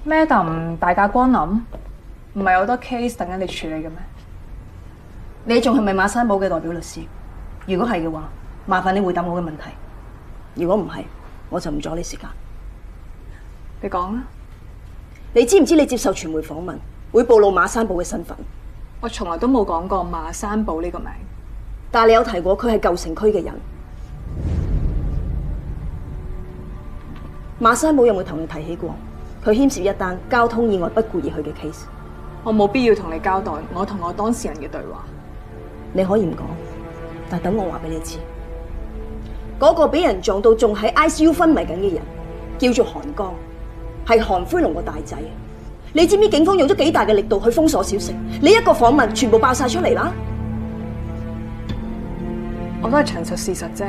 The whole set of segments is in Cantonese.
Madam 大駕光臨，唔係有好多 case 等緊你處理嘅咩？你仲係咪馬山堡嘅代表律師？如果係嘅話，麻煩你回答我嘅問題。如果唔係，我就唔阻你時間。你講啦。你知唔知你接受傳媒訪問會暴露馬山堡嘅身份？我從來都冇講過馬山堡呢個名，但係你有提過佢係舊城區嘅人。馬山堡有冇同你提起過佢牽涉一單交通意外不顧而去嘅 case？我冇必要同你交代我同我當事人嘅對話。你可以唔講，但等我話俾你知，嗰個俾人撞到仲喺 ICU 昏迷緊嘅人，叫做韓江，係韓輝龍個大仔。你知唔知警方用咗幾大嘅力度去封鎖小城？你一個訪問全部爆晒出嚟啦！我都係陳述事實啫。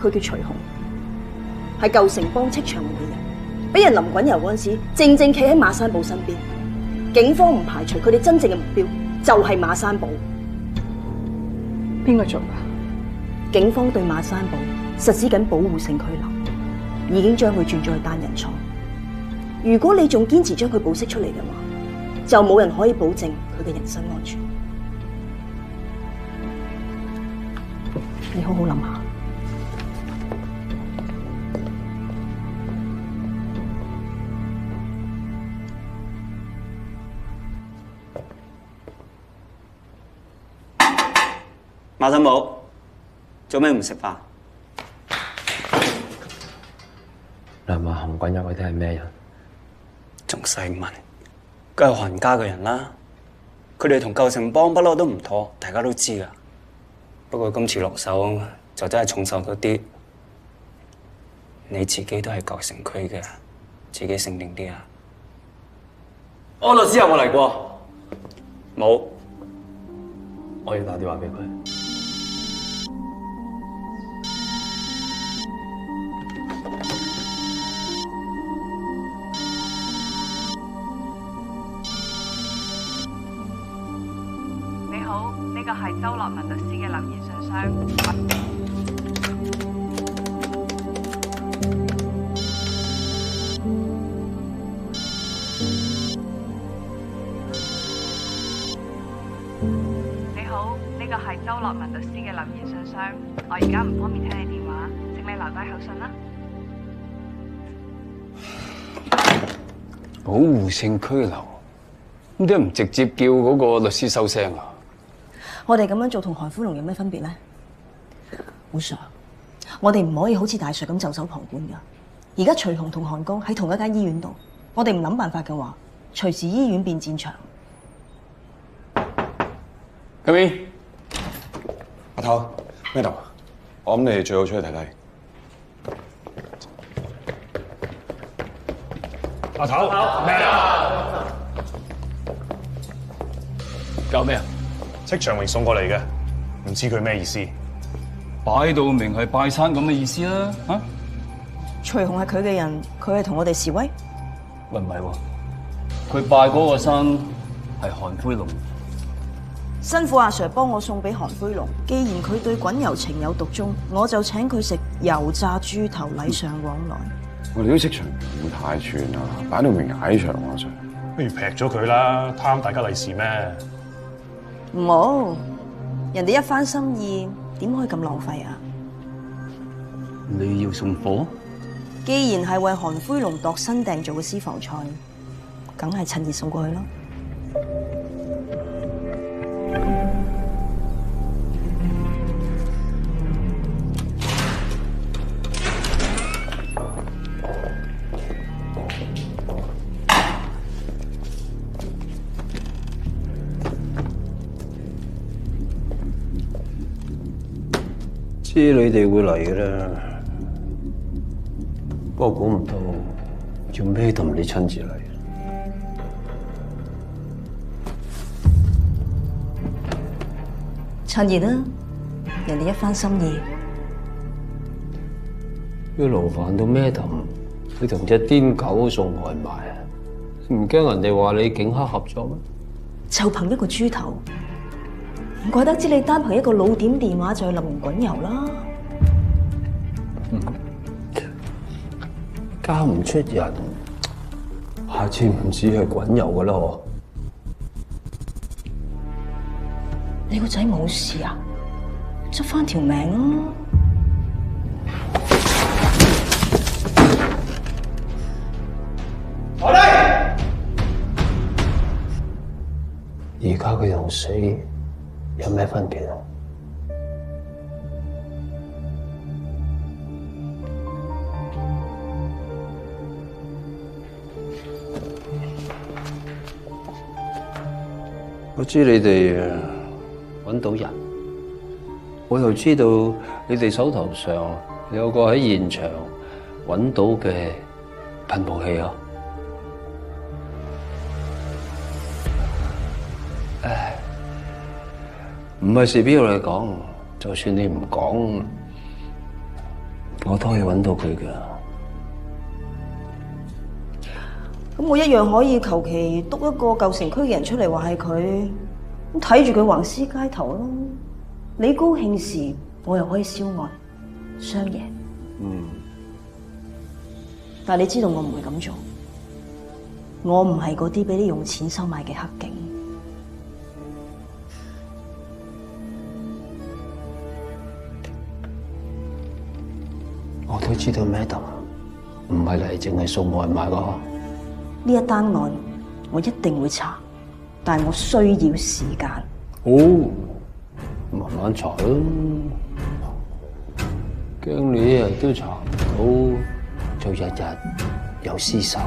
佢叫徐紅，係舊城幫戚長榮嘅人，俾人淋滾油嗰陣時，正正企喺馬山堡身邊。警方唔排除佢哋真正嘅目標就係馬山堡。邊個做㗎？警方對馬山堡實施緊保護性拘留，已經將佢轉咗去單人床。如果你仲堅持將佢保釋出嚟嘅話，就冇人可以保證佢嘅人身安全。你好好諗下。馬山堡，做咩唔食飯？你話韓滾友嗰啲係咩人？仲使問？梗係韓家嘅人啦。佢哋同舊城幫不嬲都唔妥，大家都知㗎。不過今次落手就真係重手咗啲。你自己都係舊城區嘅，自己醒定啲啊！安律師有冇嚟過？冇。我要打電話俾佢。你好，呢個係周樂文律師嘅留言信箱。你好，呢個係周樂文律師嘅留言信箱。我而家唔方便聽你電話，請你留低口信啦。保護性拘留，咁點解唔直接叫嗰個律師收聲啊？我哋咁樣做同韓輝龍有咩分別咧？會Sir，我哋唔可以好似大 Sir 咁袖手旁觀噶。而家徐紅同韓江喺同一間醫院度，我哋唔諗辦法嘅話，隨時醫院變戰場。咁邊？阿頭咩度？我諗你最好出去睇睇。阿頭咩啊？搞咩啊？戚長榮送過嚟嘅，唔知佢咩意思。擺到明係拜山咁嘅意思啦，嚇？徐紅係佢嘅人，佢係同我哋示威。喂，唔係喎，佢拜嗰個山係韓輝龍。辛苦阿 Sir 幫我送俾韓輝龍，既然佢對滾油情有獨鍾，我就請佢食油炸豬頭，禮尚往來。我哋都識場唔會太串啦，擺到明踩場阿 Sir。不如劈咗佢啦，貪大家利是咩？唔好，人哋一番心意，點可以咁浪費啊？你要送貨？既然係為韓輝龍度身訂做嘅私房菜，梗係趁熱送過去咯。知你哋會嚟嘅啦，不過估唔到做咩同你親自嚟。趁熱啦，人哋一番心意。要勞煩到咩咁？你同隻癲狗送外賣啊？唔驚人哋話你警黑合作咩？就憑一個豬頭，唔怪得知你單憑一個老點電話就去淋滾油啦。交唔出人，下次唔止係滾油噶啦喎！你個仔冇事啊？執翻條命啊！而家佢同死有咩分別啊？我知你哋揾到人，我又知道你哋手頭上有個喺現場揾到嘅噴霧器啊！唉，唔係事必要你講，就算你唔講，我都可以揾到佢㗎。咁我一樣可以求其督一個舊城區嘅人出嚟話係佢，咁睇住佢橫屍街頭咯。你高興時，我又可以銷案，雙贏。但係你知道我唔會咁做，我唔係嗰啲俾你用錢收買嘅黑警。我都知道 Madam 唔係嚟淨係送外賣㗎。呢一單案我一定會查，但係我需要時間。好，慢慢查啦。驚你一日都查唔到，就日日有屍首。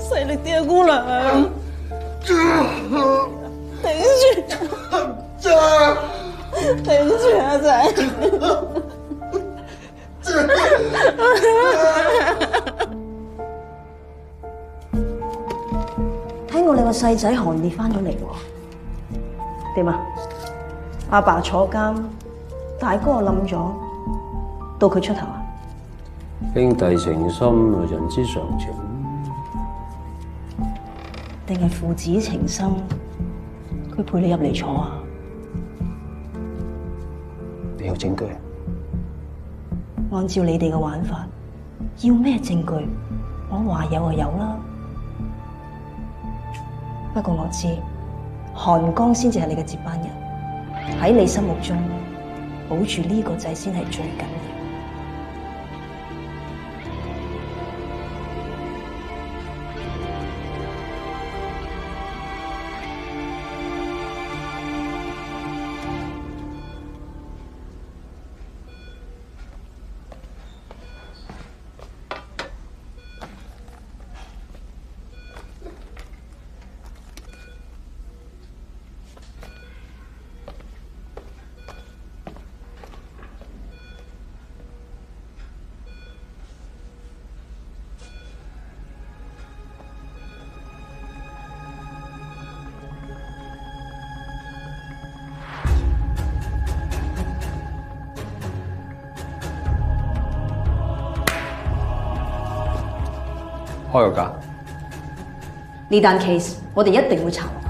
細力啲啊，姑娘，頂住啊，仔！聽講你個細仔韓烈翻咗嚟喎，點啊？阿爸坐監，大哥又冧咗，到佢出頭啊？兄弟情深，人之常情。定係父子情深，佢陪你入嚟坐啊？你有證據？按照你哋嘅玩法，要咩證據？我話有就有啦。不過我知，韓江先至係你嘅接班人，喺你心目中，保住呢個仔先係最緊要。開個價。呢單 case 我哋一定會查落去，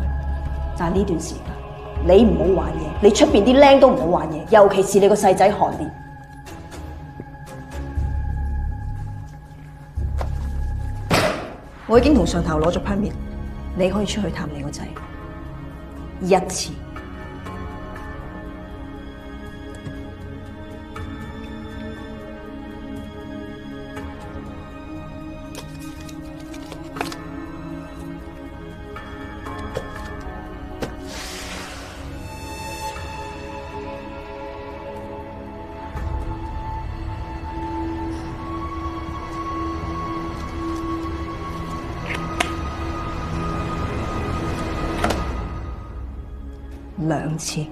但係呢段時間你唔好玩嘢，你出邊啲僆都唔好玩嘢，尤其是你個細仔韓烈。我已經同上頭攞咗 permit，你可以出去探你個仔一次。2次。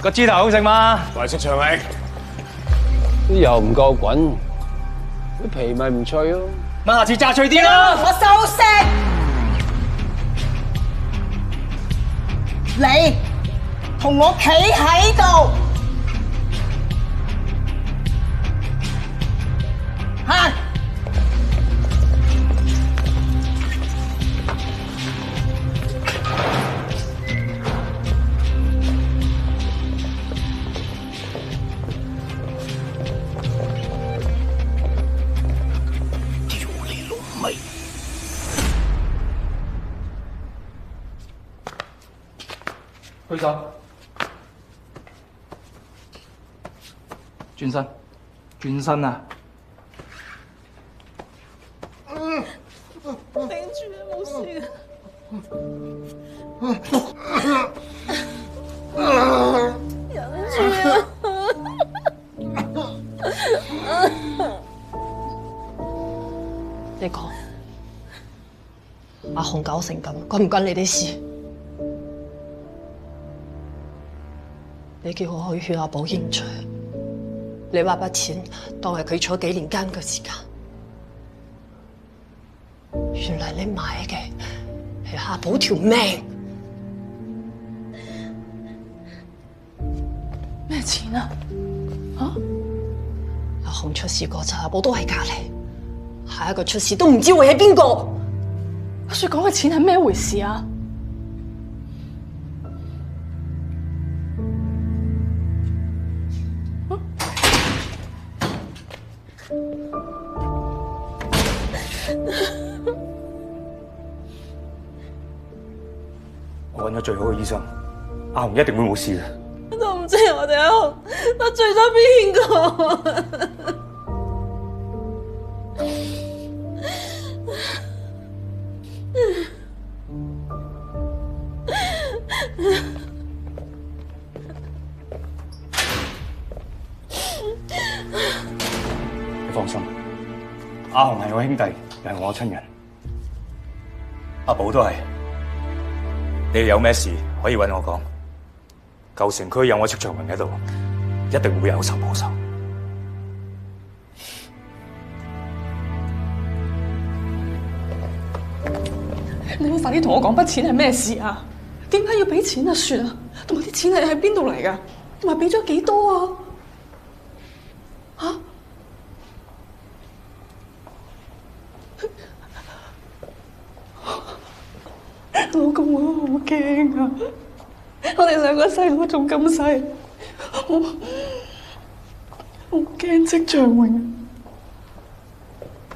個豬頭好食嗎？喂，戚長榮，啲油唔夠滾，啲皮咪唔脆咯。咪下次炸脆啲啦！我收聲！你同我企喺度，行！舉手，轉身，轉身啊！頂住啊，冇事啊！忍住啊！你講，阿紅搞成咁，關唔關你啲事？你叫我去勸阿寶認罪，你話筆錢當係佢坐幾年監嘅時間，原來你買嘅係阿寶條命。咩錢啊？阿紅出事嗰陣，阿寶都喺隔離，下一個出事都唔知會係邊個。阿雪講嘅錢係咩回事啊？我揾咗最好嘅醫生，阿紅一定會冇事嘅。我都唔知我哋阿紅得罪咗邊個。你放心，阿紅係我兄弟，又係我親人，阿寶都係。你哋有咩事可以揾我講。舊城區有我戚長榮喺度，一定會有仇報仇。你會快啲同我講筆錢係咩事啊？點解要俾錢啊？雪啊，同埋啲錢係喺邊度嚟㗎？同埋俾咗幾多啊？嚇！老公，我好驚啊！我哋兩個細佬仲咁細，我好驚戚長榮。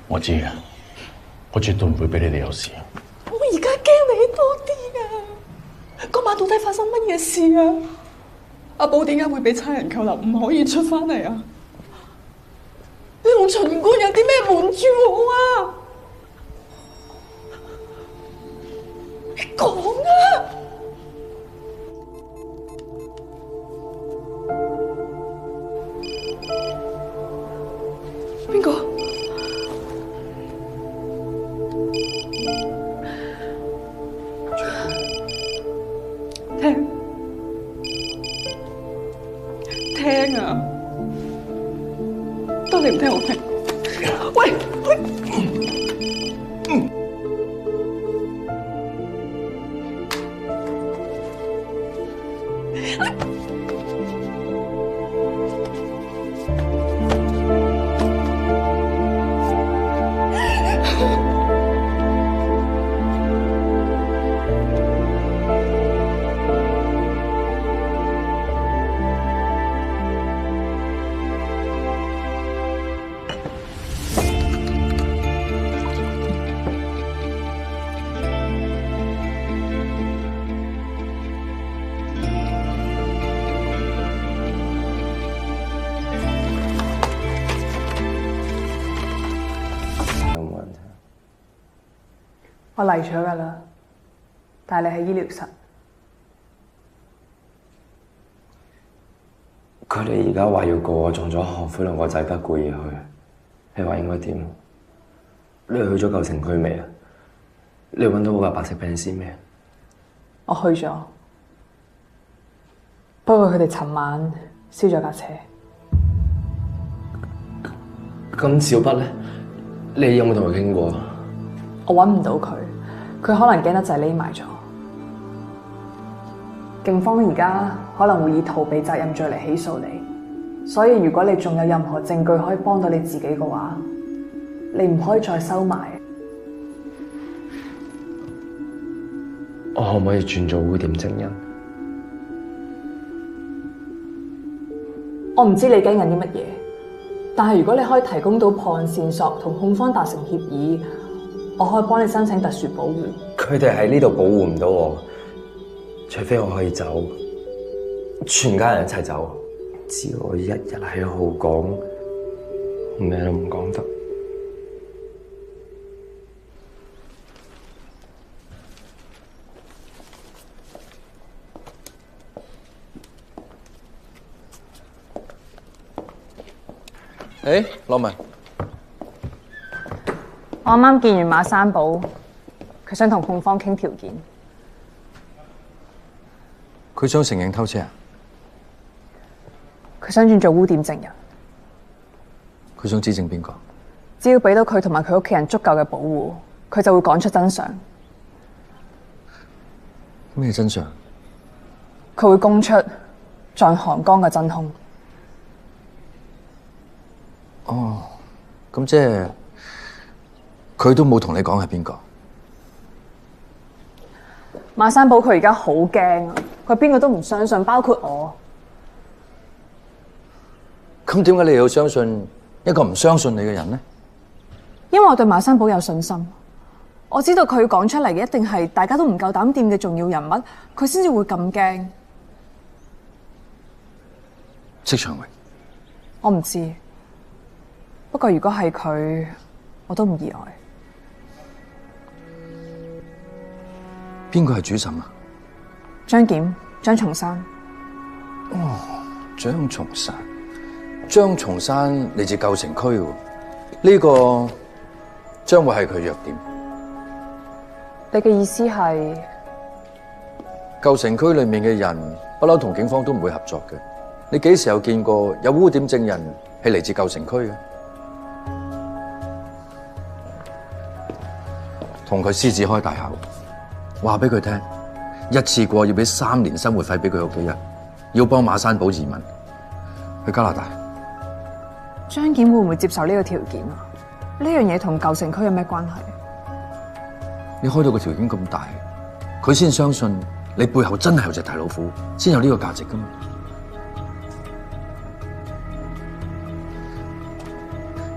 我知嘅，我絕對唔會俾你哋有事。我而家驚你多啲啊！嗰晚到底發生乜嘢事啊？阿寶點解會俾差人扣留，唔可以出翻嚟啊？你同秦官有啲咩瞞住我啊？你講啊！邊個？聽啊！得你唔聽我聽。喂喂！我嚟咗㗎啦，但係你喺醫療室。佢哋而家話要告我中咗何灰龍個仔不顧而去，你話應該點？你去咗舊城區未啊？你揾到我架白色病先未？我去咗。不過佢哋尋晚燒咗架車。咁小北咧，你有冇同佢傾過？我揾唔到佢，佢可能驚得滯匿埋咗。警方而家可能會以逃避責任罪嚟起訴你，所以如果你仲有任何證據可以幫到你自己嘅話，你唔可以再收埋。我可唔可以轉做污點證人？我唔知你驚緊啲乜嘢，但係如果你可以提供到破案線索同控方達成協議，我可以幫你申請特殊保護。佢哋喺呢度保護唔到我，除非我可以走，全家人一齊走。只要我一日喺度講，咩都唔講得。羅文，我啱啱見完馬山寶，佢想同控方傾條件。佢想承認偷車啊？佢想轉做污點證人。佢想指證邊個？只要俾到佢同埋佢屋企人足夠嘅保護，佢就會講出真相。咩真相？佢會供出撞韓江嘅真兇。哦，咁即係佢都冇同你講係邊個？馬山寶佢而家好驚啊！佢邊個都唔相信，包括我。咁點解你要相信一個唔相信你嘅人呢？因為我對馬山寶有信心，我知道佢講出嚟嘅一定係大家都唔夠膽掂嘅重要人物，佢先至會咁驚。戚長榮，我唔知。不過如果係佢，我都唔意外。邊個係主審啊？張檢、張松山。哦，張松山。張松山嚟自舊城區喎，呢個將會係佢弱點。你嘅意思係？舊城區裏面嘅人不嬲同警方都唔會合作嘅。你幾時有見過有污點證人係嚟自舊城區嘅？同佢獅子開大口，話俾佢聽，一次過要俾3年生活費俾佢屋企人，要幫馬山寶移民去加拿大。張檢會唔會接受呢個條件啊？呢樣嘢同舊城區有咩關係？你開到個條件咁大，佢先相信你背後真係有隻大老虎，先有呢個價值噶嘛？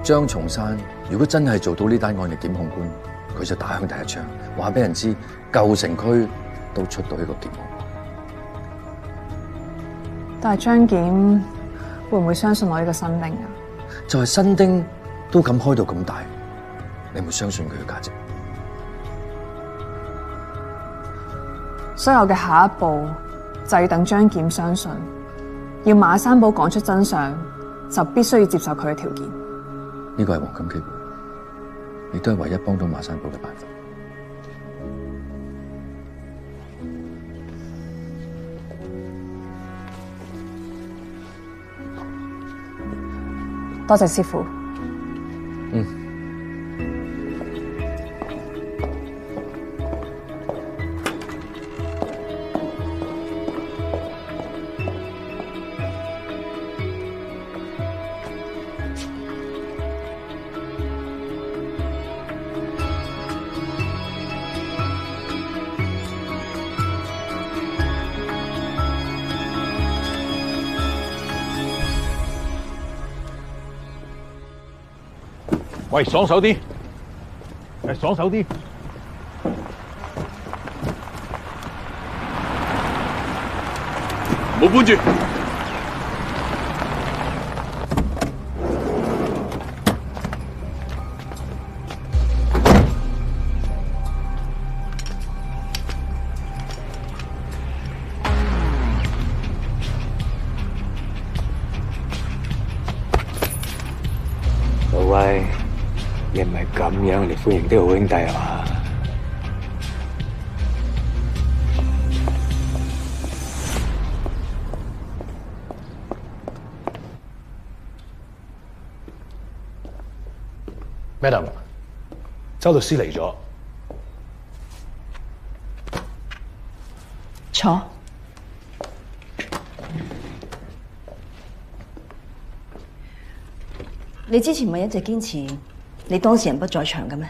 張松山如果真係做到呢單案嘅檢控官，佢就打響第一槍，話俾人知舊城區都出到一個檢控。但係張檢會唔會相信我呢個新丁啊？就係新丁都敢開到咁大，你會相信佢嘅價值？所以我嘅下一步就要等張檢相信，要馬山寶講出真相，就必須要接受佢嘅條件。呢個係黃金機會，亦都係唯一幫到馬山寶嘅辦法。多謝師傅。喂，爽手啲，爽手啲。冇搬住。老威，你唔係咁樣嚟歡迎啲好兄弟係嘛？ Madam， 周律師嚟咗。坐。你之前咪一直堅持你當事人不在場嘅咩？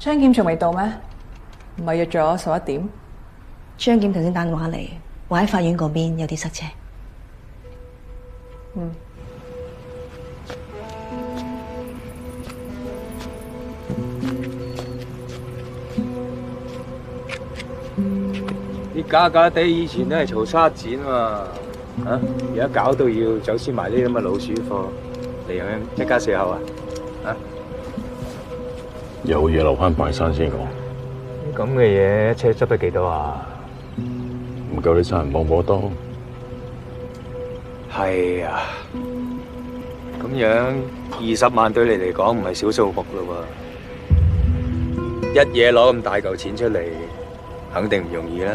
張檢仲未到咩？唔係約咗11點？張檢頭先打電話嚟，話喺法院嗰邊有啲塞車。啲假假地以前都係嘈沙展嘛，而家搞到要走私埋呢啲咁嘅老鼠貨，你有一家4口啊？有嘢留翻拜山先講。咁嘅嘢一車執得幾多啊？唔夠你殺人放火多。係啊，咁樣20萬對你嚟講唔係小數目咯喎，一嘢攞咁大嚿錢出嚟，肯定唔容易啦。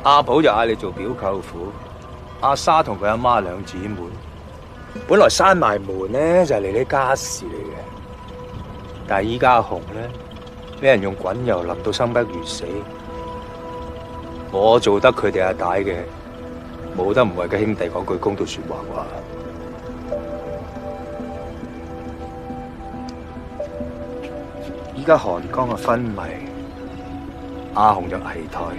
阿寶就嗌你做表舅父，阿沙同佢阿媽2姊妹，本來閂埋門咧就係你啲家事嚟嘅，但係依家阿紅咧俾人用滾油淋到生不如死，我做得佢哋阿大嘅，冇得唔為個兄弟講句公道說話啩。依家韓江嘅昏迷，阿紅就危殆，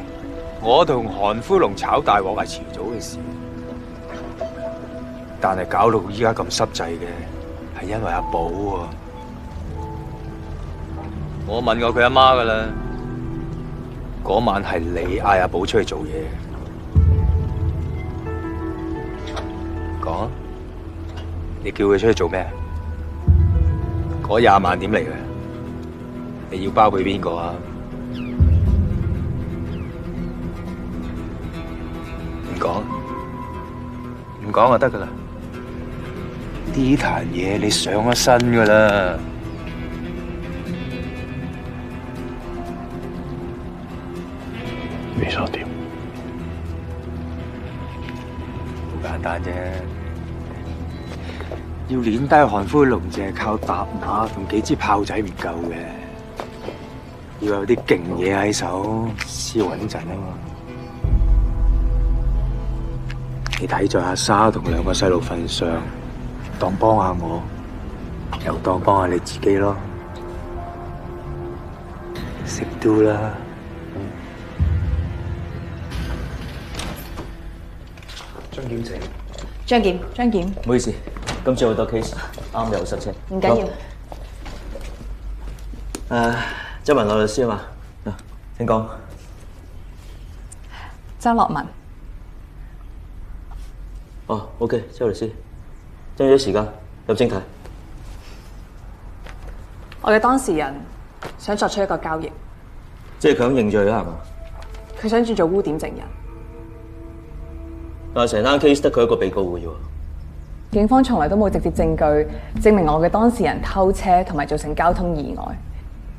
我同韓灰龍炒大鑊係遲早嘅事，但係搞到依家咁濕滯嘅，係因為阿寶喎。我問過佢阿媽噶啦，嗰晚係你嗌阿寶出去做嘢。講啊，你叫佢出去做咩？嗰20萬點嚟嘅？你要包俾邊個啊？唔講，唔講就得噶啦。呢壇嘢你上咗身噶啦。你想點？好簡單啫，要練低韓灰龍，淨係靠搭馬同幾支炮仔唔夠嘅，要有啲勁嘢喺手先穩陣啊嘛。你睇在阿沙同2個細路份上，當幫下我，又當幫下你自己咯，識 do 啦。張檢，唔好意思，今次好多 case，啱又塞車。唔緊要。周文樂律師啊嘛，請講。周樂文，哦 ，OK， 周律師，爭咗時間，入正題。我嘅當事人想作出一個交易，即係佢肯認罪啦，係嘛？佢想轉做污點證人。但係成單 case 得佢一個被告嘅啫喎。警方從來都冇直接證據證明我嘅當事人偷車同埋造成交通意外。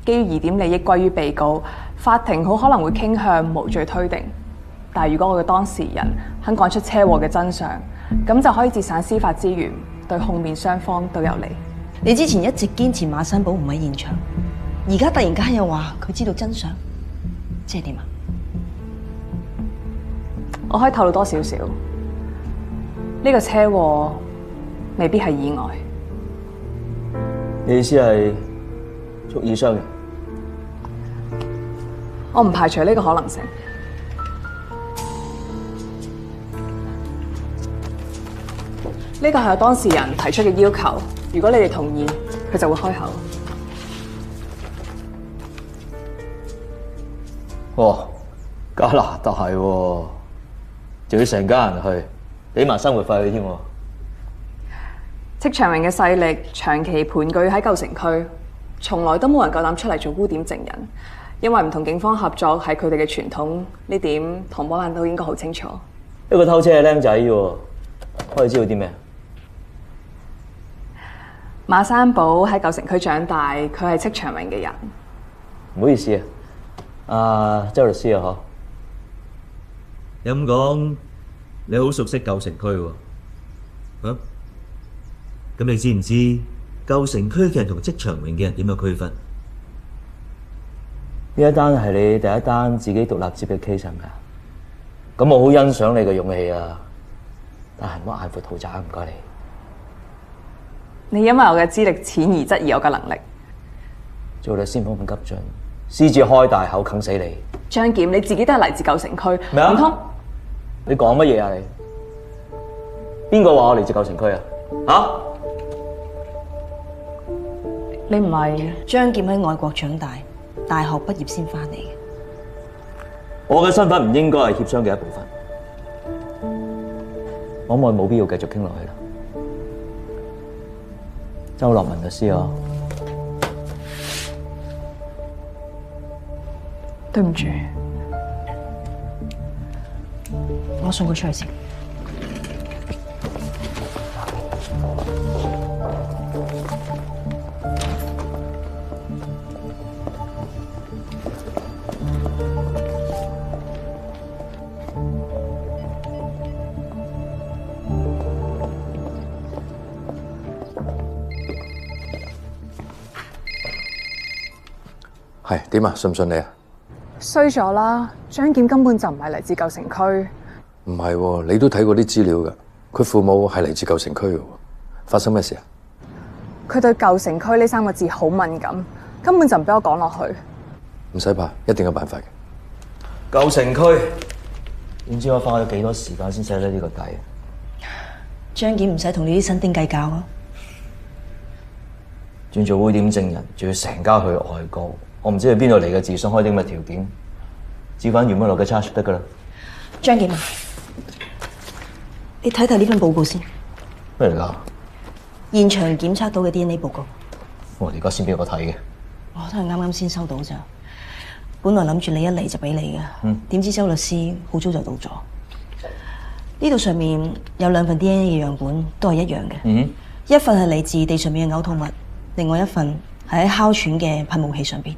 基於疑點利益歸於被告，法庭好可能會傾向無罪推定。但係如果我嘅當事人肯講出車禍嘅真相，咁就可以節省司法資源，對控辯雙方都有利。你之前一直堅持馬山堡唔喺現場，而家突然間又話佢知道真相，即係點啊？我可以透露多少少，呢個車禍未必係意外。你意思係蓄意傷人？我唔排除呢個可能性。呢個係我當事人提出嘅要求，如果你哋同意，佢就會開口。哇，加拿大喎，仲要成家人去，俾埋生活費佢添喎。戚長榮嘅勢力長期盤踞喺舊城區，從來都冇人夠膽出嚟做污點證人，因為唔同警方合作係佢哋嘅傳統，呢點唐寶蘭都應該好清楚。一個偷車嘅僆仔喎，可以知道啲咩？馬山堡喺舊城區長大，佢係戚長榮嘅人。唔好意思啊，周律師啊，嗬。你咁講，你好熟悉舊城區喎？咁你知唔知舊城區嘅人同職場泳嘅人點樣區分？呢一單係你第一單自己獨立接嘅 case 係咪啊？咁我好欣賞你嘅勇氣啊，但係唔好眼闊肚窄，唔該你。你因為我嘅資歷淺而質疑我嘅能力。做律師唔好咁急進，獅子開大口啃死你。張檢，你自己都係嚟自舊城區，咩啊？唔通？你講乜嘢啊你？邊個話我嚟自舊城區啊？嚇？你唔係張劍喺外國長大，大學畢業先翻嚟嘅。我嘅身份唔應該係協商嘅一部分。可唔可以冇必要繼續傾落去啦？周樂文律師啊，對唔住，我送佢出去先。係點啊？信唔信你啊？衰咗啦！張檢根本就唔係嚟自舊城區。唔係喎，你都睇過啲資料㗎。佢父母係嚟自舊城區嘅喎。發生咩事啊？佢對舊城區呢3個字好敏感，根本就唔俾我講落去。唔使怕，一定有辦法嘅。舊城區，點知我花咗幾多時間先寫得呢個底？張檢唔使同你啲新丁計較啊！轉做污點證人，仲要成家去外國，我唔知係邊度嚟嘅自信開啲咁嘅條件，照翻原本落嘅 charge 得㗎啦。張檢，你睇睇呢份報告先。咩嚟㗎？現場檢測到嘅 DNA 報告。我而家先俾我睇嘅。我都係啱啱先收到咋。本來諗住你一嚟就俾你嘅，點知周律師好早就到咗。呢度上面有2份 DNA 嘅樣本，都係一樣嘅。一份係嚟自地上面嘅嘔吐物，另外一份係喺哮喘嘅噴霧器上邊，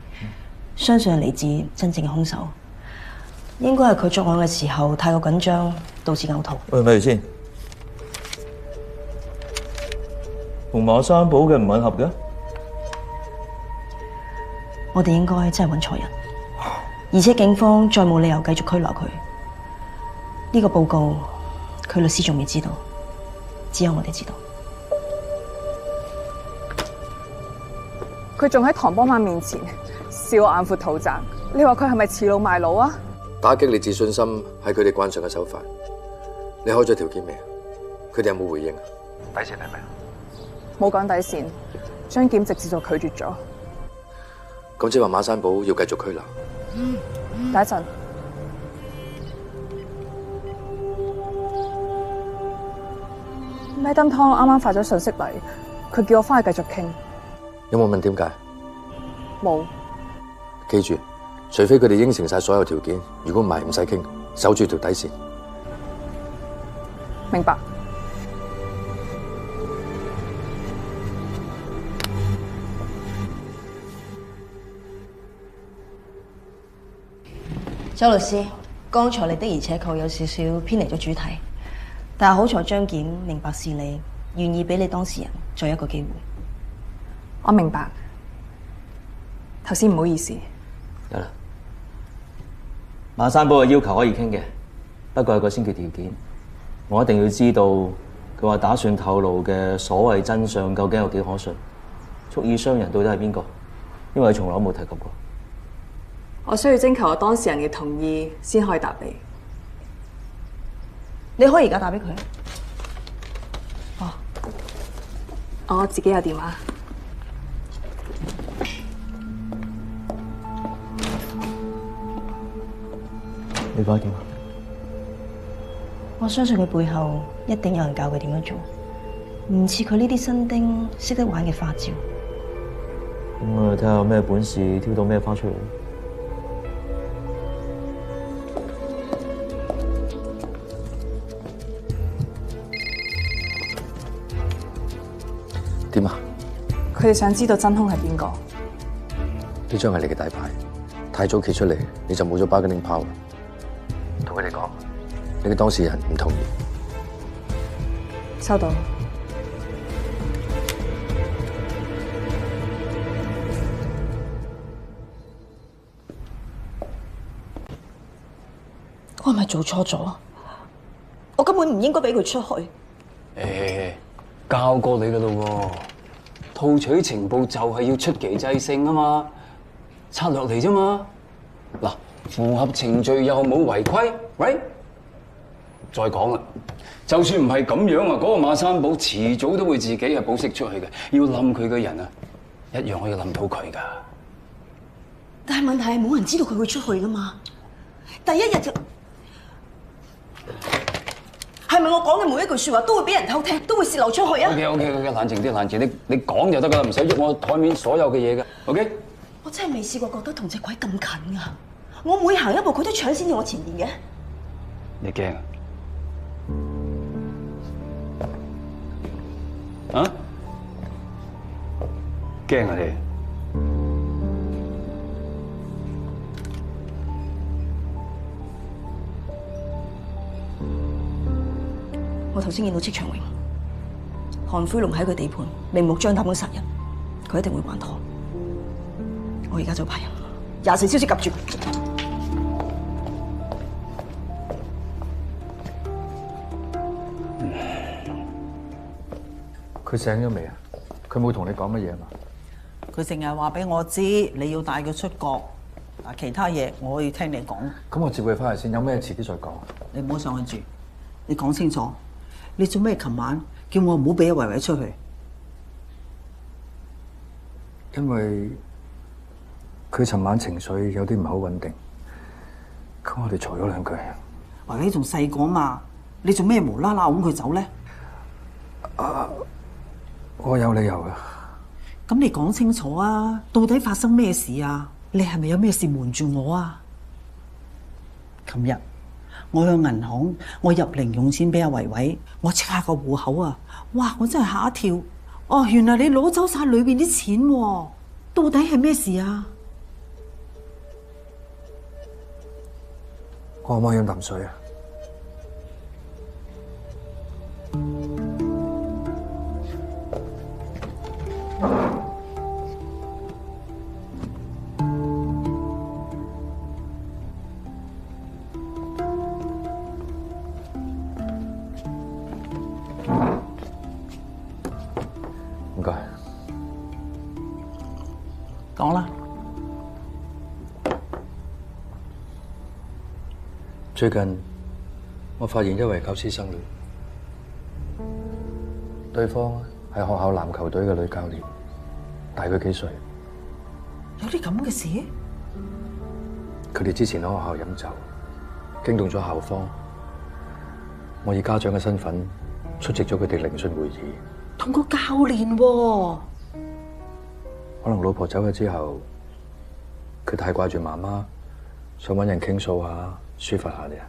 相信係嚟自真正嘅兇手。應該係佢作案嘅時候太過緊張，導致嘔吐。喂，咪住先，同馬山堡嘅唔吻合嘅。我哋應該真係揾錯人，而且警方再冇理由繼續拘留佢。呢個報告佢律師仲未知道，只有我哋知道。佢仲喺唐邦曼面前笑我眼闊肚窄，你話佢係咪恃老賣老啊？打擊你自信心係佢哋慣常嘅手法。你開咗條件未啊？佢哋有冇回應啊？底線係咩啊？冇講底線，張檢直接就拒絕咗。咁即係話馬山堡要繼續拘留。等一陣。Madam Tong啱啱發咗信息嚟，佢叫我翻去繼續傾。有冇問點解？冇。記住，除非佢哋應承晒所有條件，如果唔係唔使傾，守住條底線。明白。周律師，剛才你的而且確有少少偏離咗主題，但係好彩張檢明白事理，願意俾你當事人再一個機會。我明白，頭先唔好意思。得啦，馬山堡嘅要求可以傾嘅，不過有個先決條件，我一定要知道佢話打算透露嘅所謂真相究竟有幾可信，蓄意傷人到底係邊個？因為佢從來都冇提及過。我需要徵求我當事人嘅同意先可以答你。你可以而家打俾佢。哦，我自己有電話。你講點啊？我相信佢背後一定有人教佢點樣做，唔似佢呢啲新丁識得玩嘅花招。咁啊，睇下有咩本事挑到咩花出嚟。點啊？佢哋想知道真兇係邊個？呢張係你嘅底牌，太早揭出嚟你就冇咗 bargaining power。同佢哋講，你嘅當事人唔同意。收到。咪做錯咗？我根本唔應該俾佢出去。教過你噶啦喎，套取情報就係要出奇制勝啊嘛，策略嚟啫嘛。嗱，符合程序又冇違規 ，right？ 再講啦，就算唔係咁樣啊，嗰個馬三寶遲早都會自己係保釋出去嘅，要冧佢嘅人啊，一樣可以冧到佢噶。但係問題係冇人知道佢會出去噶嘛，第一日就係咪我講嘅每一句説話都會俾人偷聽，都會泄露出去啊 ？OK， 冷靜啲，冷靜，你講就得噶啦，唔使喐我台面所有嘅嘢嘅 ，OK？ 我真係未試過覺得同隻鬼咁近啊！我每行一步佢都搶先喺我前面嘅。你驚啊？啊？驚啊你？我頭先見到戚長榮、韓灰龍喺佢地盤明目張膽咁殺人，佢一定會還拖。我而家就派人24小時夾住佢。佢醒咗未啊？佢冇同你講乜嘢嘛？佢淨係話俾我知你要帶佢出國，嗱其他嘢我要聽你講。咁我接佢翻嚟先，有咩遲啲再講。你唔好上去住，你講清楚。你做咩琴晚叫我唔好俾阿維維出去？因為佢尋晚情緒有啲唔係好穩定，咁我哋嘈咗兩句。維維仲細個嘛，你做咩無啦啦㧬佢走咧？我有理由噶。咁你講清楚啊！到底發生咩事啊？你係咪有咩事瞞住我啊？琴日我去銀行，我入零用錢俾阿維維，我 check 下個戶口啊！哇！我真係嚇一跳。哦，原來你攞走晒裏邊啲錢喎！到底係咩事啊？我可唔可以飲啖水啊？唔該。講啦。最近我發現一位教師生了，對方係學校籃球隊嘅女教練，大佢幾歲。有啲咁嘅事？佢哋之前喺學校飲酒，驚動咗校方。我以家長嘅身份出席咗佢哋聆訊會議。同個教練喎。可能老婆走咗之後，佢太掛住媽媽，想揾人傾訴下，抒發下你啊。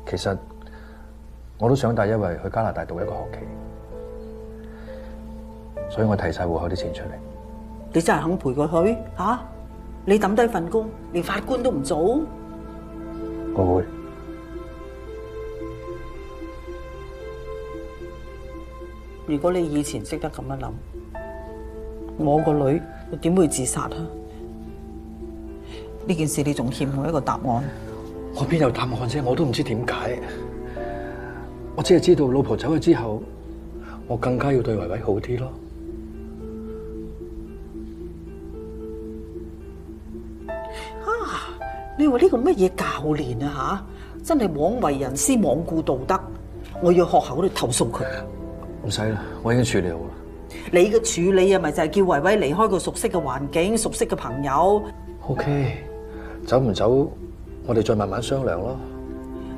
其實我都想帶一位去加拿大讀一個學期，所以我提晒戶口啲錢出嚟。你真係肯陪佢去嚇？你抌低份工，連法官都唔做？我會。如果你以前識得咁樣諗，我個女又點會自殺啊？呢件事你仲欠我一個答案。我邊有答案啫？我都唔知點解。我只係知道老婆走咗之後，我更加要對維維好啲咯。你話呢個乜嘢教練啊嚇？真係枉為人師，罔顧道德。我要學校嗰度投訴佢。唔使啦，我已經處理好啦。你嘅處理啊，咪就係叫維維離開個熟悉嘅環境、熟悉嘅朋友。OK，走唔走，我哋再慢慢商量咯。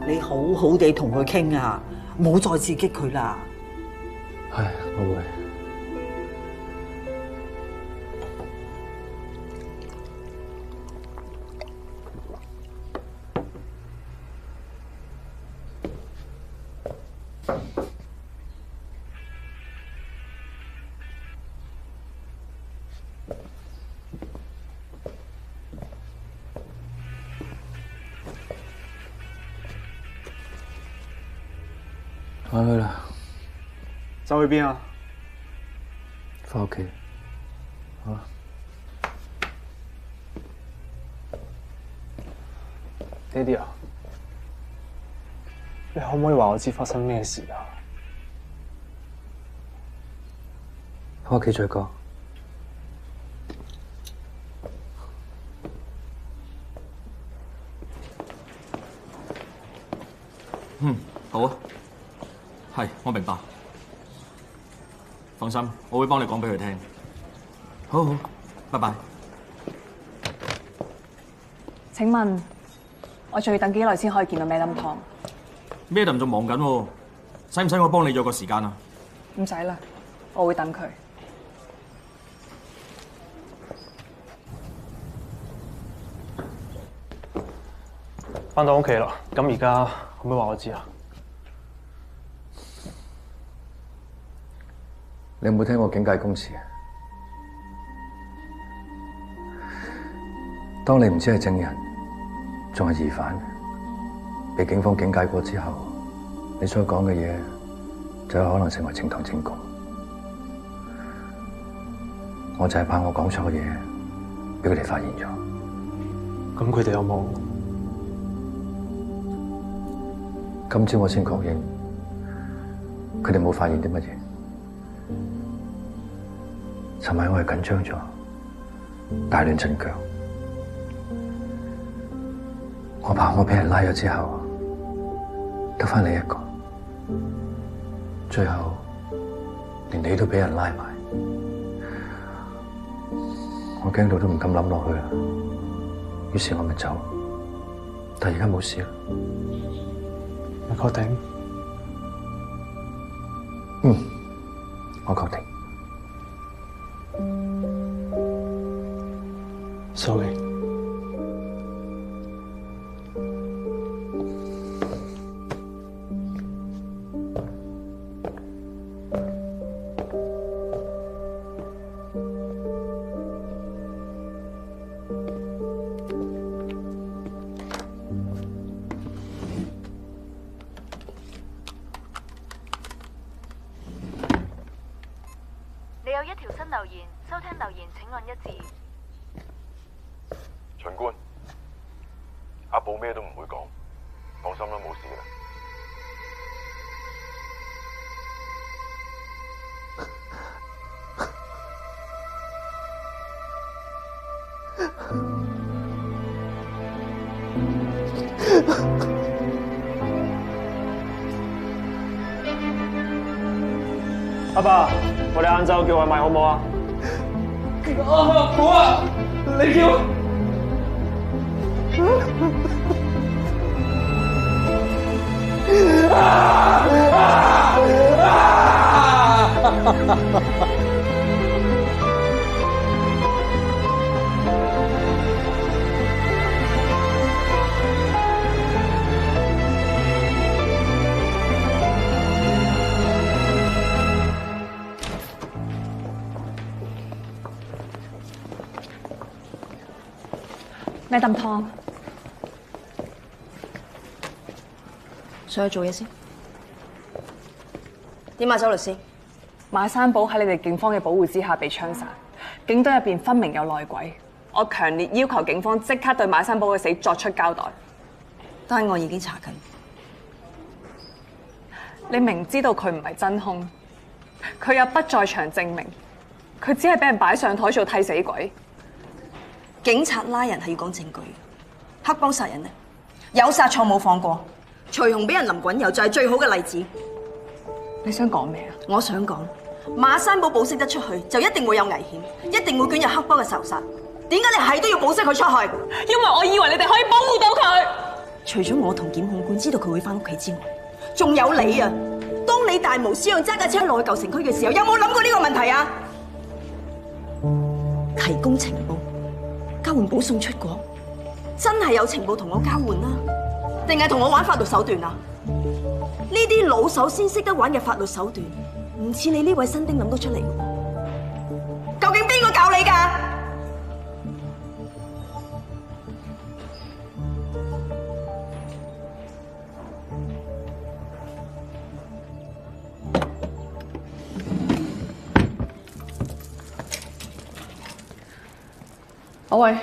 你好好地同佢傾啊，唔好再刺激佢啦。係，我會。翻去啦。走去邊啊？翻屋企。好啦。爹哋啊，你可唔可以話我知發生咩事啊？翻屋企再講。好啊，係，我明白。放心，我會幫你講俾佢聽。好好，拜拜。請問，我仲要等幾耐先可以見到 Madam Tom？Madam 仲忙緊喎，使唔使我幫你約個時間啊？唔使啦，我會等佢。翻到屋企啦，咁而家可唔可以話我知啊？你有冇聽過警戒公詞啊？當你唔知係證人，仲係疑犯，被警方警戒過之後，你所講嘅嘢就有可能成為呈堂證供。我就係怕我講錯嘢，俾佢哋發現咗。咁佢哋有冇？今朝我先確認，佢哋冇發現啲乜嘢。尋晚我係緊張咗，大亂陣腳。我怕我俾人拉咗之後，得返你一個，最後連你都俾人拉埋，我驚到都唔敢諗落去啦。於是我咪走，但而家冇事啦。你確定？我確定。Sorry。你有一條新留言，收聽留言請按1字。巡官，阿寶咩都唔會講，放心啦，冇事啦。阿爸，我哋晏晝叫外賣好唔好啊？好啊，你叫。Madam Tom，上去做嘢先。點啊，周律師？馬山堡喺你哋警方嘅保護之下被槍殺，警隊入邊分明有內鬼。我強烈要求警方即刻對馬山堡嘅死作出交代。但係我已經查緊。你明知道佢唔係真兇，佢有不在場證明，佢只係俾人擺上台做替死鬼。警察拉人係要講證據，黑幫殺人呢，有殺錯冇放過。徐紅俾人淋滾油就係最好嘅例子。你想講咩啊？我想講馬山堡保釋得出去，就一定會有危險，一定會捲入黑幫嘅仇殺。點解你係都要保釋佢出去？因為我以為你哋可以保護到佢。除咗我同檢控官知道佢會翻屋企之外，仲有你啊！當你大模斯樣揸架車落去舊城區嘅時候，有冇諗過呢個問題啊？提供情報。交換保送出國，真係有情報同我交換啦，定係同我玩法律手段啊？呢啲老手先識得玩嘅法律手段，唔似你呢位新丁諗到出嚟。究竟邊個教你㗎？阿威，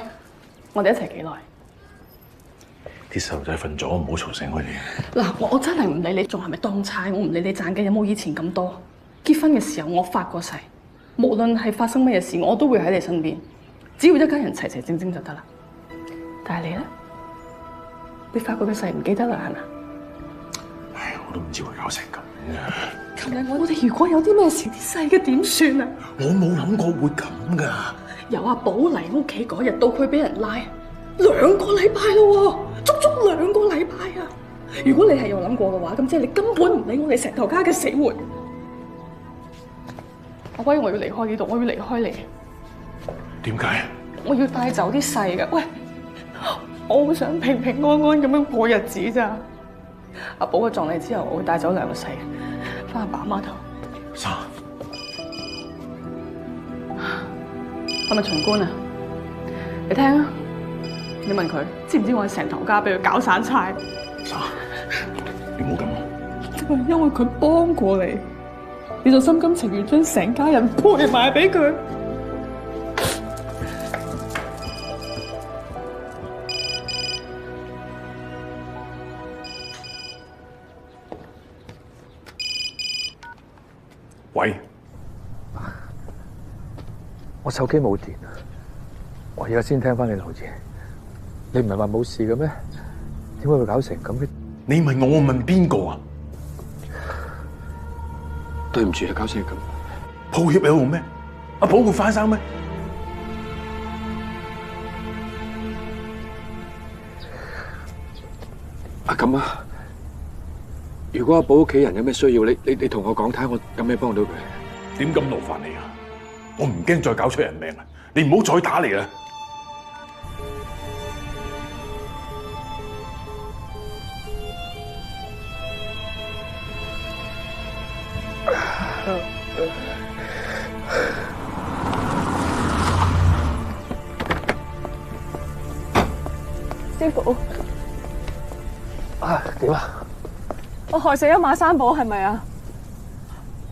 我哋一齊幾耐？啲細路仔瞓咗，唔好嘈醒佢哋。嗱，我真係唔理你仲係咪當差，我唔理你賺嘅有冇以前咁多。結婚嘅時候我發過誓，無論係發生乜嘢事，我都會喺你身邊，只要一家人齊齊整整就得啦。但係你咧，你發過嘅誓唔記得啦係咪？唉，我都唔知會搞成咁嘅。琴日我哋如果有啲咩事，啲細嘅點算啊？我冇諗過會咁㗎。由阿寶嚟屋企嗰日到佢俾人拉，2個禮拜咯，足足2個禮拜啊！如果你係有諗過嘅話，咁即係你根本唔理我哋成頭家嘅死活。阿威，我要離開呢度，我要離開你。點解？我要帶走啲細嘅。喂，我好想平平安安咁樣過日子咋。阿寶嘅葬禮之後，我會帶走2個細嘅，翻阿爸阿媽度。沙，係咪秦官啊？你聽啊，你問佢知唔知我係成頭家俾佢搞散晒？沙，你唔好咁啊！因為佢幫過你，你就心甘情願將成家人賠埋俾佢。喂，我手機冇電啊！我而家先聽翻你留言，你唔係話冇事嘅咩？點解會搞成咁嘅？你問我，我問邊個啊？對唔住啊，搞成咁。抱歉有用咩？阿寶會翻生咩？啊咁啊！如果阿寶屋企人有咩需要，你同我講，睇下我有咩幫到佢。點咁勞煩你啊？我唔驚再搞出人命啊！你唔好再打嚟啦。師傅，點啊？我害死咗馬三寶係咪啊？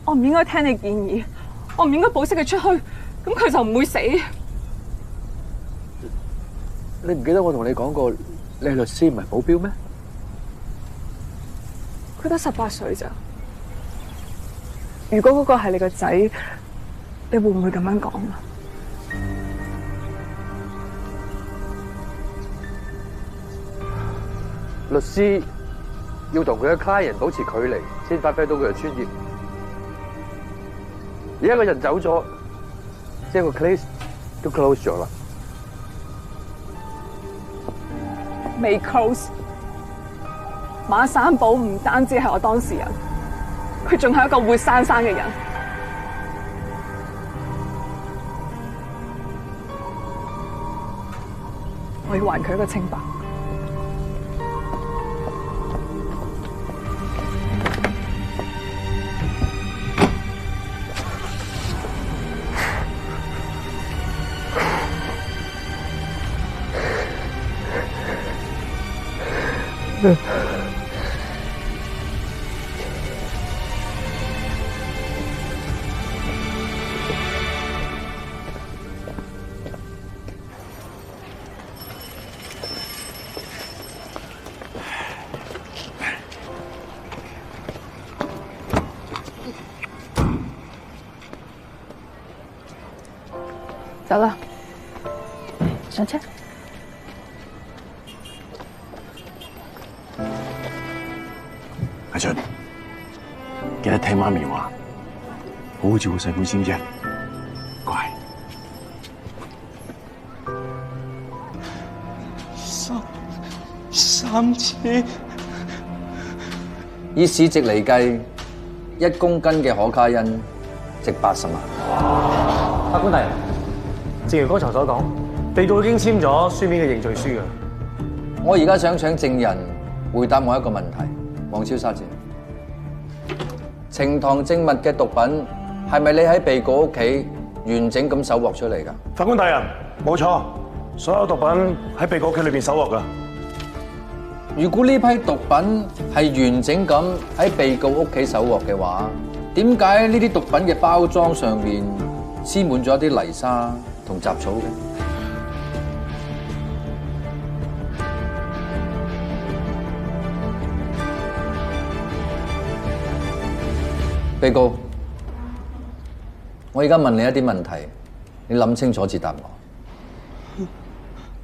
我唔應該聽你建議，我唔應該保釋佢出去，咁佢就唔會死。你唔記得我同你講過，你係律師唔係保鏢咩？佢得18歲咋？如果嗰個係你個仔，你會唔會咁樣講啊？律師要同佢嘅 client 保持距離，先發揮到佢嘅專業。而家個人走咗，即係個 case 都 close 咗啦。未 close。馬三寶唔單止係我當事人，佢仲係一個活生生嘅人。我要還佢一個清白。走啦，上車。阿俊，記得聽媽咪話，好好照顧細妹知唔知啊？乖。三千，以市值嚟計，1公斤嘅可卡因值80萬。法官大人，正如剛才所講，被告已經簽咗書面嘅認罪書㗎。我而家想請證人回答我一個問題，黃超沙姐，呈堂證物嘅毒品係咪你喺被告屋企完整咁搜獲出嚟㗎？法官大人，冇錯，所有毒品喺被告屋企裏邊搜獲㗎。如果呢批毒品係完整咁喺被告屋企搜獲嘅話，點解呢啲毒品嘅包裝上面黐滿咗啲泥沙同雜草嘅？被告，我而家問你一啲問題，你諗清楚至答我。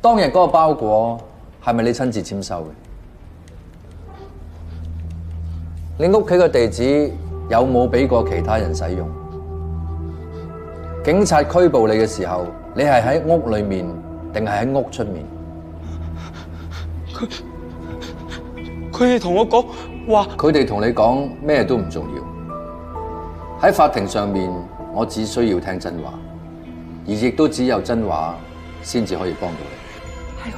當日嗰個包裹係咪你親自簽收嘅？你屋企嘅地址有冇俾過其他人使用？警察拘捕你嘅時候，你係喺屋裏面定係喺屋出面？佢哋同我講話，佢哋同你講咩都唔重要。喺法庭上面，我只需要聽真話，而亦都只有真話先至可以幫到你。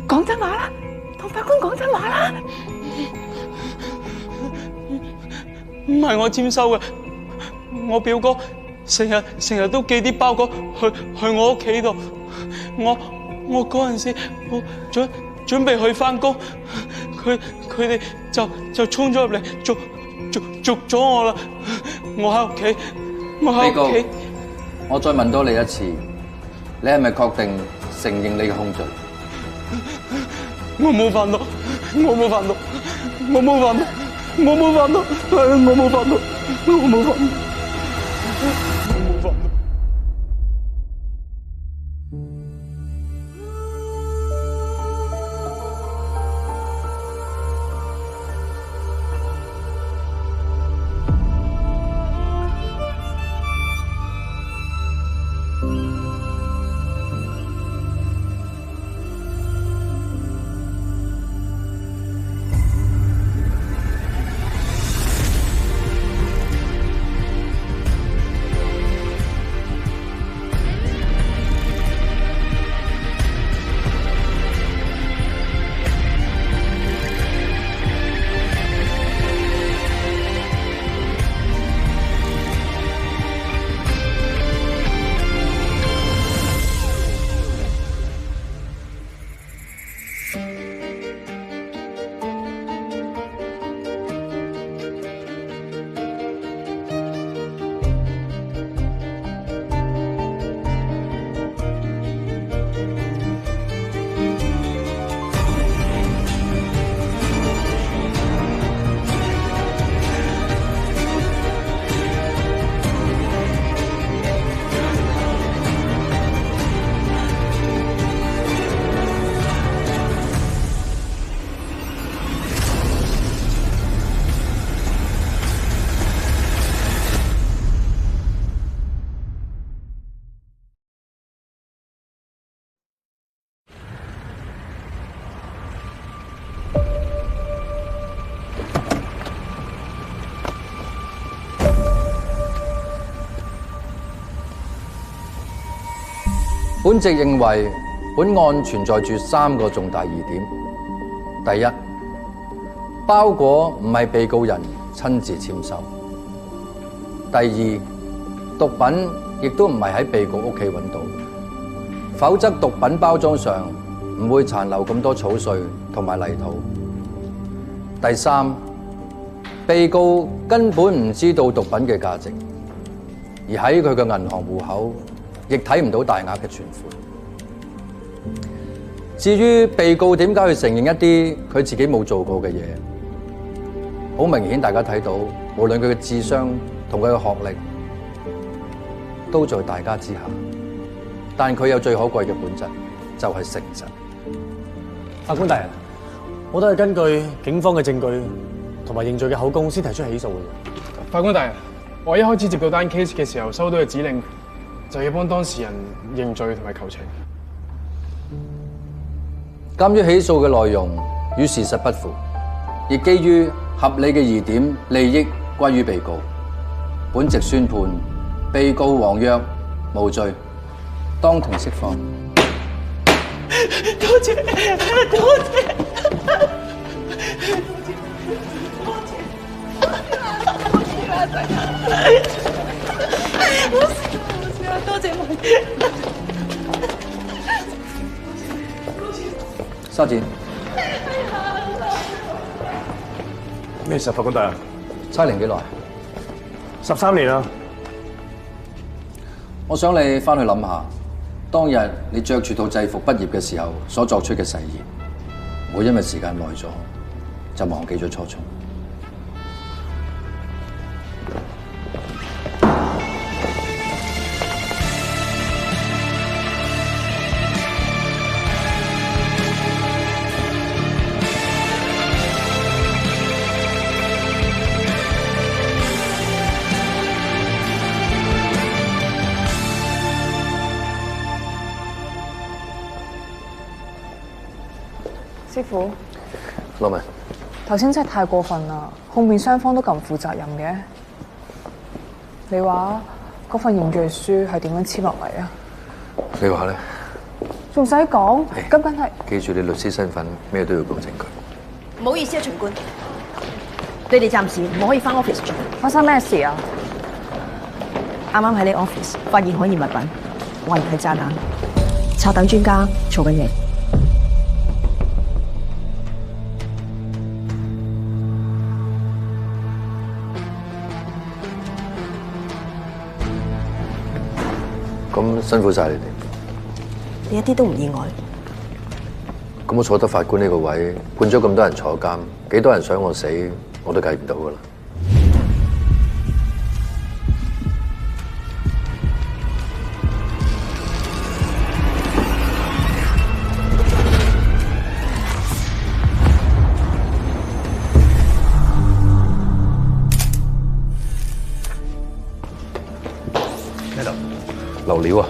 講真話啦，同法官講真話啦。唔係我簽收嘅，我表哥成日都寄啲包裹去我屋企度。我嗰陣時我準備去返工，佢哋就衝咗入嚟捉咗我啦。我喺屋企，被告，我再問多你一次，你係咪確定承認你嘅控罪？我冇犯到，我冇犯到，我冇犯到，我冇犯到，我冇犯到，我冇犯到。本席認為本案存在住3個重大疑點。第一，包裹唔係被告人親自簽收；第二，毒品亦都唔係喺被告屋企揾到，否則毒品包裝上唔會殘留咁多草碎同埋泥土。第三，被告根本唔知道毒品嘅價值，而喺佢嘅銀行戶口亦睇唔到大額嘅存款。至於被告點解去承認一啲佢自己冇做過嘅嘢，好明顯大家睇到，無論佢嘅智商同佢嘅學歷都在大家之下，但佢有最可貴嘅本質，就係誠實。法官大人，我都係根據警方嘅證據同埋認罪嘅口供先提出起訴嘅。法官大人，我一開始接到單 case 嘅時候，收到嘅指令就要幫當事人認罪同埋求情。鑑於起訴嘅內容與事實不符，亦基於合理嘅疑點利益歸於被告，本席宣判被告黃約無罪，當庭釋放。多謝，多謝，多謝，沙展，咩事？法官大人，差齡幾耐？13年啦。我想你翻去諗下，當日你着住套制服畢業嘅時候所作出嘅誓言，唔會因為時間耐咗就忘記咗初衷。師傅，羅文，頭先真係太過分啦！控辯雙方都咁唔負責任嘅。你話嗰份認罪書係點樣簽落嚟啊？你話咧？仲使講？咁梗係記住你律師身份，咩都要講證據。唔好意思啊，巡官，你哋暫時唔可以翻 office 做。發生咩事啊？啱啱喺你 office 發現可疑物品，懷疑係炸彈。拆彈專家做緊嘢。咁辛苦晒你哋。你一啲都唔意外。咁我坐得法官呢個位，判咗咁多人坐監，幾多人想我死，我都計唔到噶啦。咩度？流料啊！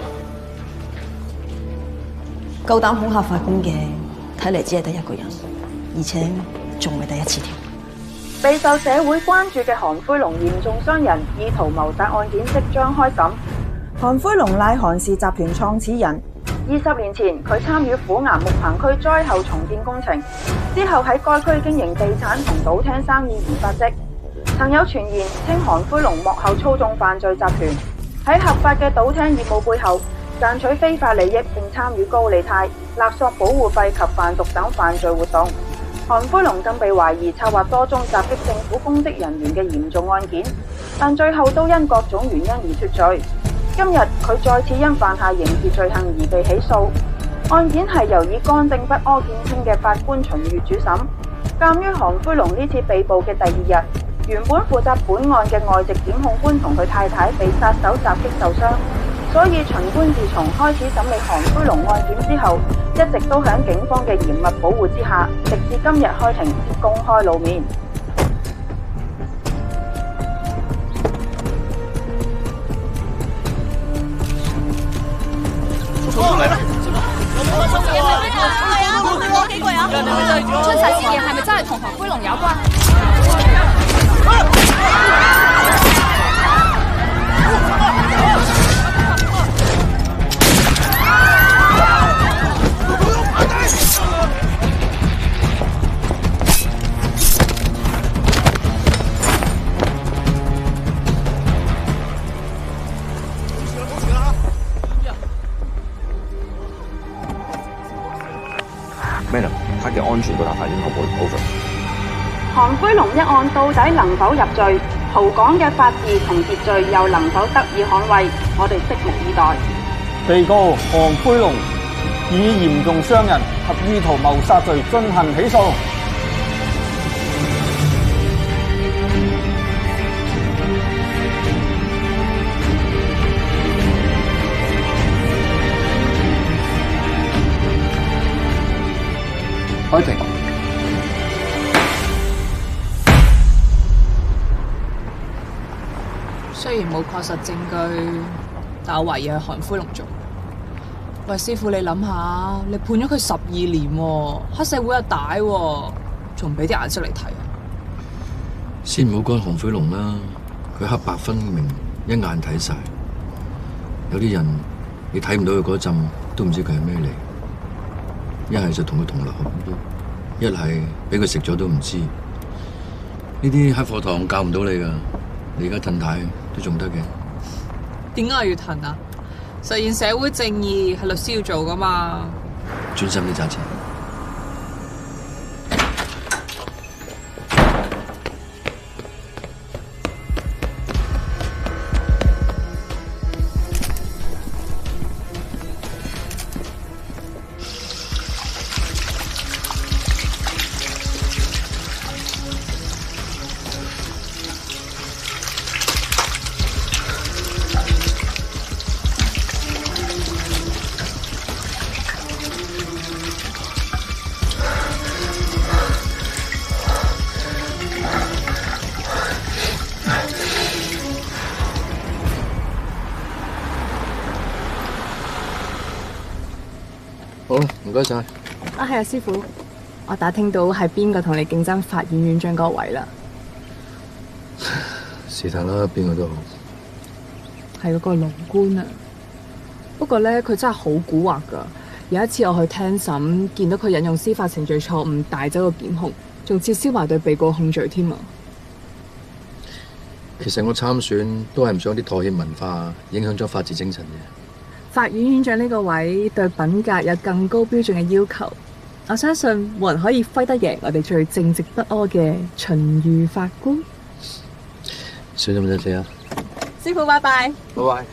夠膽恐嚇法官嘅，睇嚟只係得一個人，而且仲未第一次添。備受社會關注嘅韓灰龍嚴重傷人意圖謀殺案件即將開審。韓灰龍乃韓氏集團創始人，20年前佢參與虎岩木棚區災後重建工程，之後喺該區經營地產同賭廳生意而發跡。曾有傳言稱韓灰龍幕後操縱犯罪集團，喺合法嘅賭廳業務背後賺取非法利益，並參與高利貸、勒索保護費及販毒等犯罪活動。韓灰龍更被懷疑策劃多宗襲擊政府公職人員嘅嚴重案件，但最後都因各種原因而脫罪。今日佢再次因犯下刑事罪行而被起訴。案件係由以干正不阿見稱嘅法官秦月主審。鑑於韓灰龍呢次被捕嘅第二日，原本負責本案嘅外籍檢控官同佢太太被殺手襲擊受傷，所以秦官自從開始審理韓灰龍案件之後，一直都喺警方嘅嚴密保護之下，直至今日開庭先公開露面。春殺事件係咪真係同韓灰龍有關？咩啦？他嘅安全到達法院後會 over。韓灰龍一案到底能否入罪？葡港嘅法治同秩序又能否得以捍衛？我哋拭目以待。被告韓灰龍以嚴重傷人及意圖謀殺罪進行起訴。開庭。雖然冇確實證據，但我懷疑係韓灰龍做。喂，師傅，你諗下，你判咗佢12年喎，黑社會一帶喎，仲唔俾啲顏色嚟睇啊？先唔好講韓灰龍啦，佢黑白分明，一眼睇晒。有啲人你睇唔到佢嗰陣，都唔知佢係咩嚟。一係就同佢同流合污，一係俾佢食咗都唔知。呢啲黑課堂教唔到你噶，你而家褪軚都仲得嘅。點解我要褪啊？實現社會正義係律師要做噶嘛。專心啲揸車。好啦，唔該晒。係啊，師傅，我打聽到係邊個同你競爭法院院長嗰個位啦。是但啦，邊個都好。係嗰個龍官啊。不過咧，佢真係好蠱惑噶。有一次我去聽審，見到佢引用司法程序錯誤帶走個檢控，仲撤銷埋對被告控罪添啊。其實我參選都係唔想啲妥協文化影響咗法治精神嘅。法院院長呢個位對品格有更高標準嘅要求，我相信冇人可以揮得贏我哋最正直不阿嘅秦御法官。小心啲啊！師傅，拜拜。拜拜。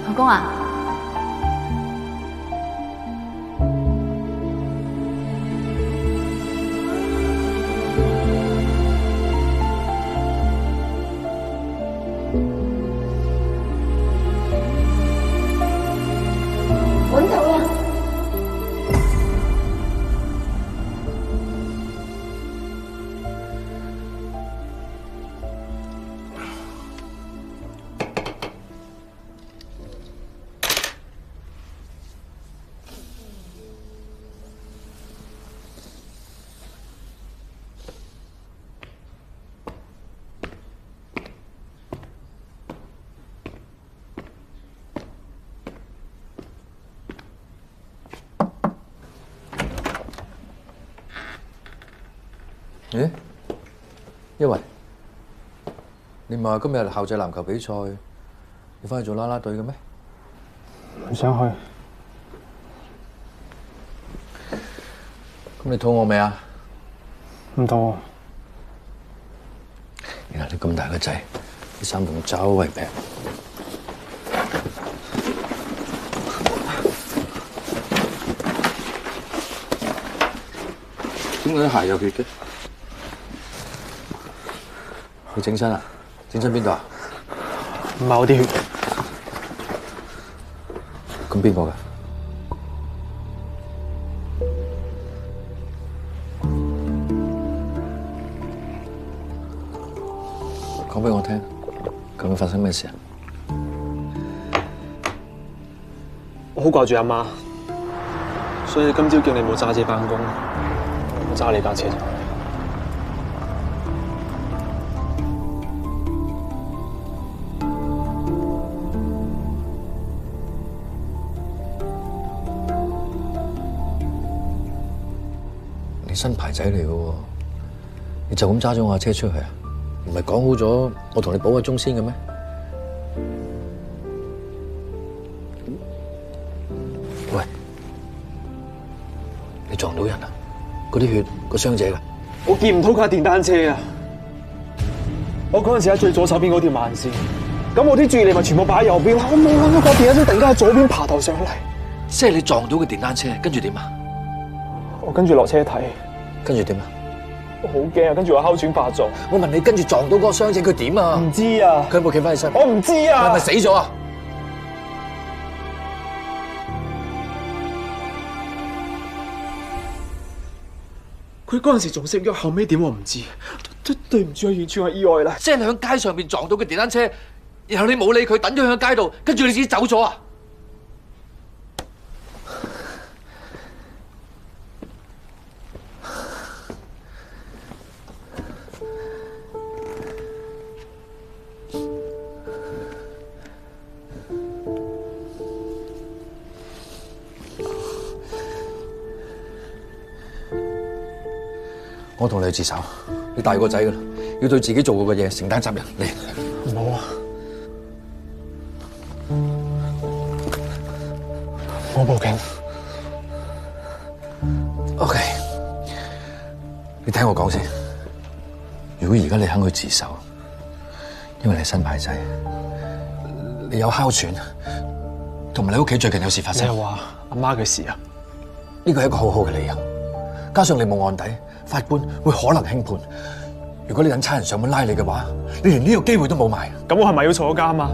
老公啊，揾到啦！咦，一維，你唔係話今日校際籃球比賽，你翻去做啦啦隊嘅咩？唔想去。咁你肚餓未啊？唔肚餓。你睇你咁大個仔，啲衫仲周圍劈。點解啲鞋有血嘅？你整親啊？整親邊度啊？唔係我啲血。咁邊個㗎？講俾我聽，究竟發生咩事啊？我好掛住阿媽，所以今朝叫你冇揸車返工，我揸你架車。你新牌仔嚟嘅喎，你就咁揸咗我架車出去啊？唔係講好咗我同你補個鐘先嘅咩？喂，你撞到人啊？嗰啲血個傷者㗎？我見唔到架電單車啊！我嗰陣時喺最左手邊嗰條慢線，咁我啲注意力咪全部擺喺右邊，我冇諗到架電單車突然間喺左邊爬頭上嚟。即係你撞到個電單車，跟住點啊？我跟住落車睇，跟住點啊？我好驚啊！跟住我哮喘發作。我問你跟住撞到嗰個傷者，佢點啊？唔知啊。佢有冇企翻起身？我唔知啊。佢係咪死咗啊？佢嗰陣時仲識喐，後尾點我唔知。對唔住啊，完全係意外啦。即係你喺街上面撞到嘅電單車，然後你冇理佢，等咗佢喺街度，跟住你自己走咗啊？我同你去自首，你大個仔噶啦，要對自己做過嘅嘢承擔責任。嚟，唔好啊！我報警。OK， 你聽我講先。如果而家你肯去自首，因為你係新牌仔，你有哮喘，同埋你屋企最近有事發生。你係話阿媽嘅事啊？呢個係一個好好嘅理由，加上你冇案底。法官會可能輕判。如果你等差人上門拉你嘅話，你連呢個機會都冇埋。咁我係咪要坐監啊？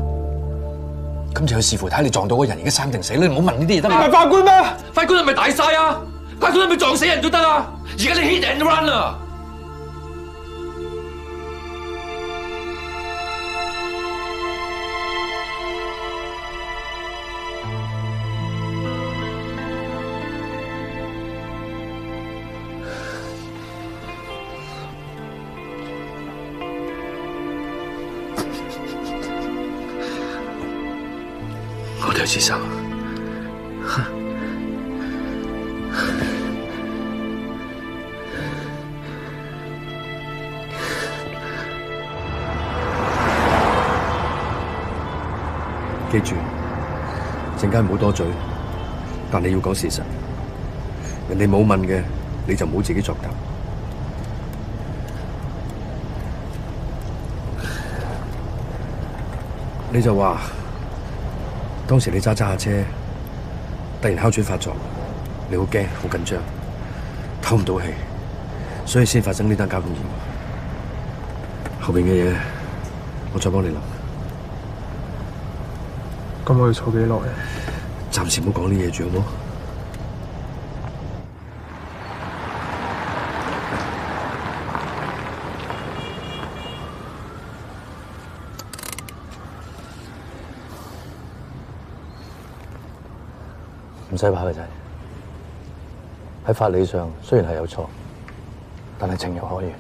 咁就要視乎睇你撞到嗰人而家生定死。你唔好問呢啲嘢得嘛？你係法官咩？法官係咪大晒啊？法官係咪撞死人都得啊？而家你 hit and run 啊！我哋去自首。記住，陣間唔好多嘴，但你要講事實。人哋冇問嘅，你就唔好自己作答。你就話。當時你揸下車，突然哮喘發作，你好驚、好緊張，唞唔到氣，所以先發生呢單交通意外。後邊嘅嘢，我再幫你諗。咁我要坐幾耐啊？暫時唔好講呢嘢住，好冇？唔使怕嘅仔，喺法理上雖然係有錯，但係情有可原。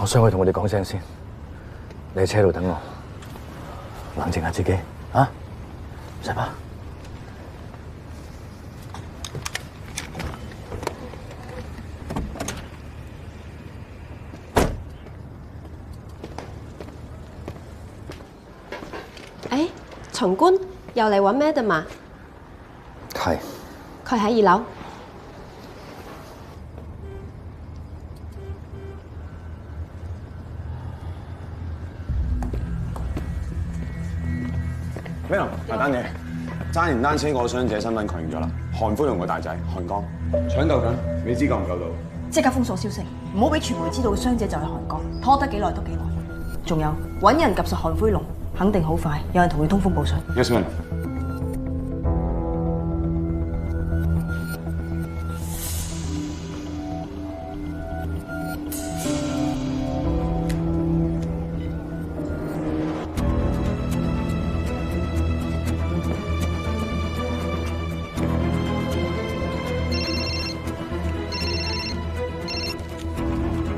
我想去同佢哋講聲先，你喺車度等我，冷靜下自己啊，唔使怕。誒，巡官。又嚟揾 Madam 啊？係。佢喺2樓。咩啊？大單嘢，揸完單車個傷者身份確認咗啦，韓輝龍個大仔韓江，搶救緊，你知夠唔夠到？即刻封鎖消息，唔好俾傳媒知道傷者就係韓江，拖得幾耐都幾耐。仲有揾人及實韓輝龍，肯定好快，有人同佢通風報信。Yes, ma'am。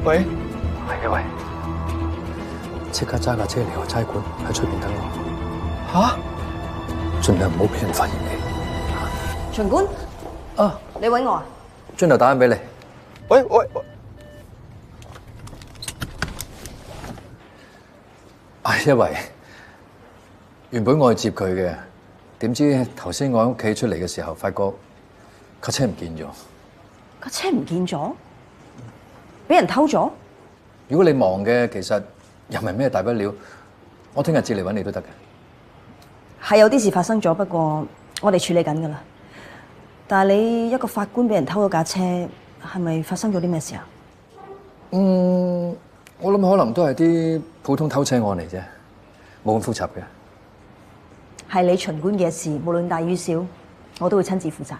喂，係啊喂，即刻揸架車離開差館，喺出邊等我。嚇！盡量唔好俾人發現你。巡官，你揾我啊？轉頭打緊俾你。喂，因為原本我係接佢嘅，點知頭先我喺屋企出嚟嘅時候，發覺架車唔見咗。架車唔見咗？俾人偷咗？如果你忙嘅，其實又唔係咩大不了，我聽日接嚟揾你都得嘅。係有啲事發生咗，不過我哋處理緊㗎啦。但係你一個法官俾人偷咗架車，係咪發生咗啲咩事啊？我諗可能都係啲普通偷車案嚟啫，冇咁複雜嘅。係你巡官嘅事，無論大與小，我都會親自負責。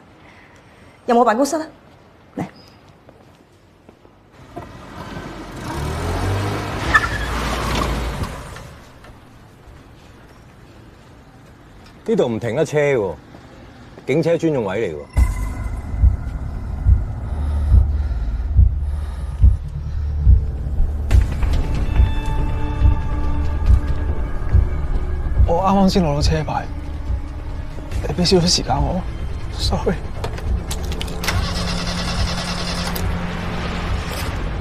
有冇辦公室啊？呢度唔停得車喎，警車專用位嚟喎。我啱啱先攞到車牌，你俾少少時間我 ，sorry。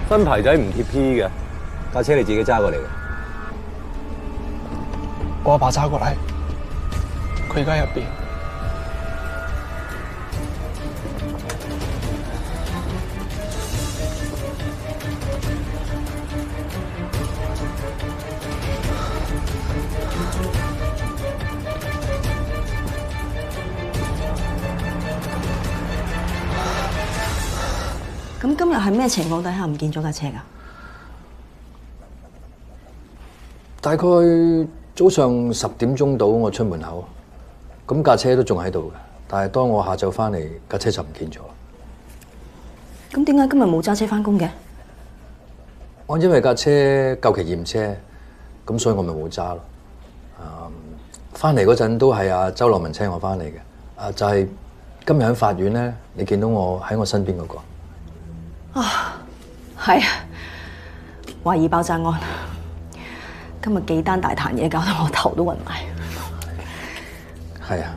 新牌仔唔貼 P 嘅，架車你自己揸過嚟嘅。我阿爸揸過嚟，佢而家喺入邊。咁今日係咩情況底下唔見咗架車㗎？大概早上10點鐘到，我出門口，咁架車都仲喺度嘅。但係當我下晝翻嚟，架車就唔見咗。咁點解今日冇揸車翻工嘅？我因為架車舊期驗車，咁所以我咪冇揸咯。翻嚟嗰陣都係阿周樂文請我翻嚟嘅。就係今日喺法院咧，你見到我喺我身邊嗰個。啊，係啊，懷疑爆炸案，今日幾單大壇嘢，搞到我頭都暈埋。係啊，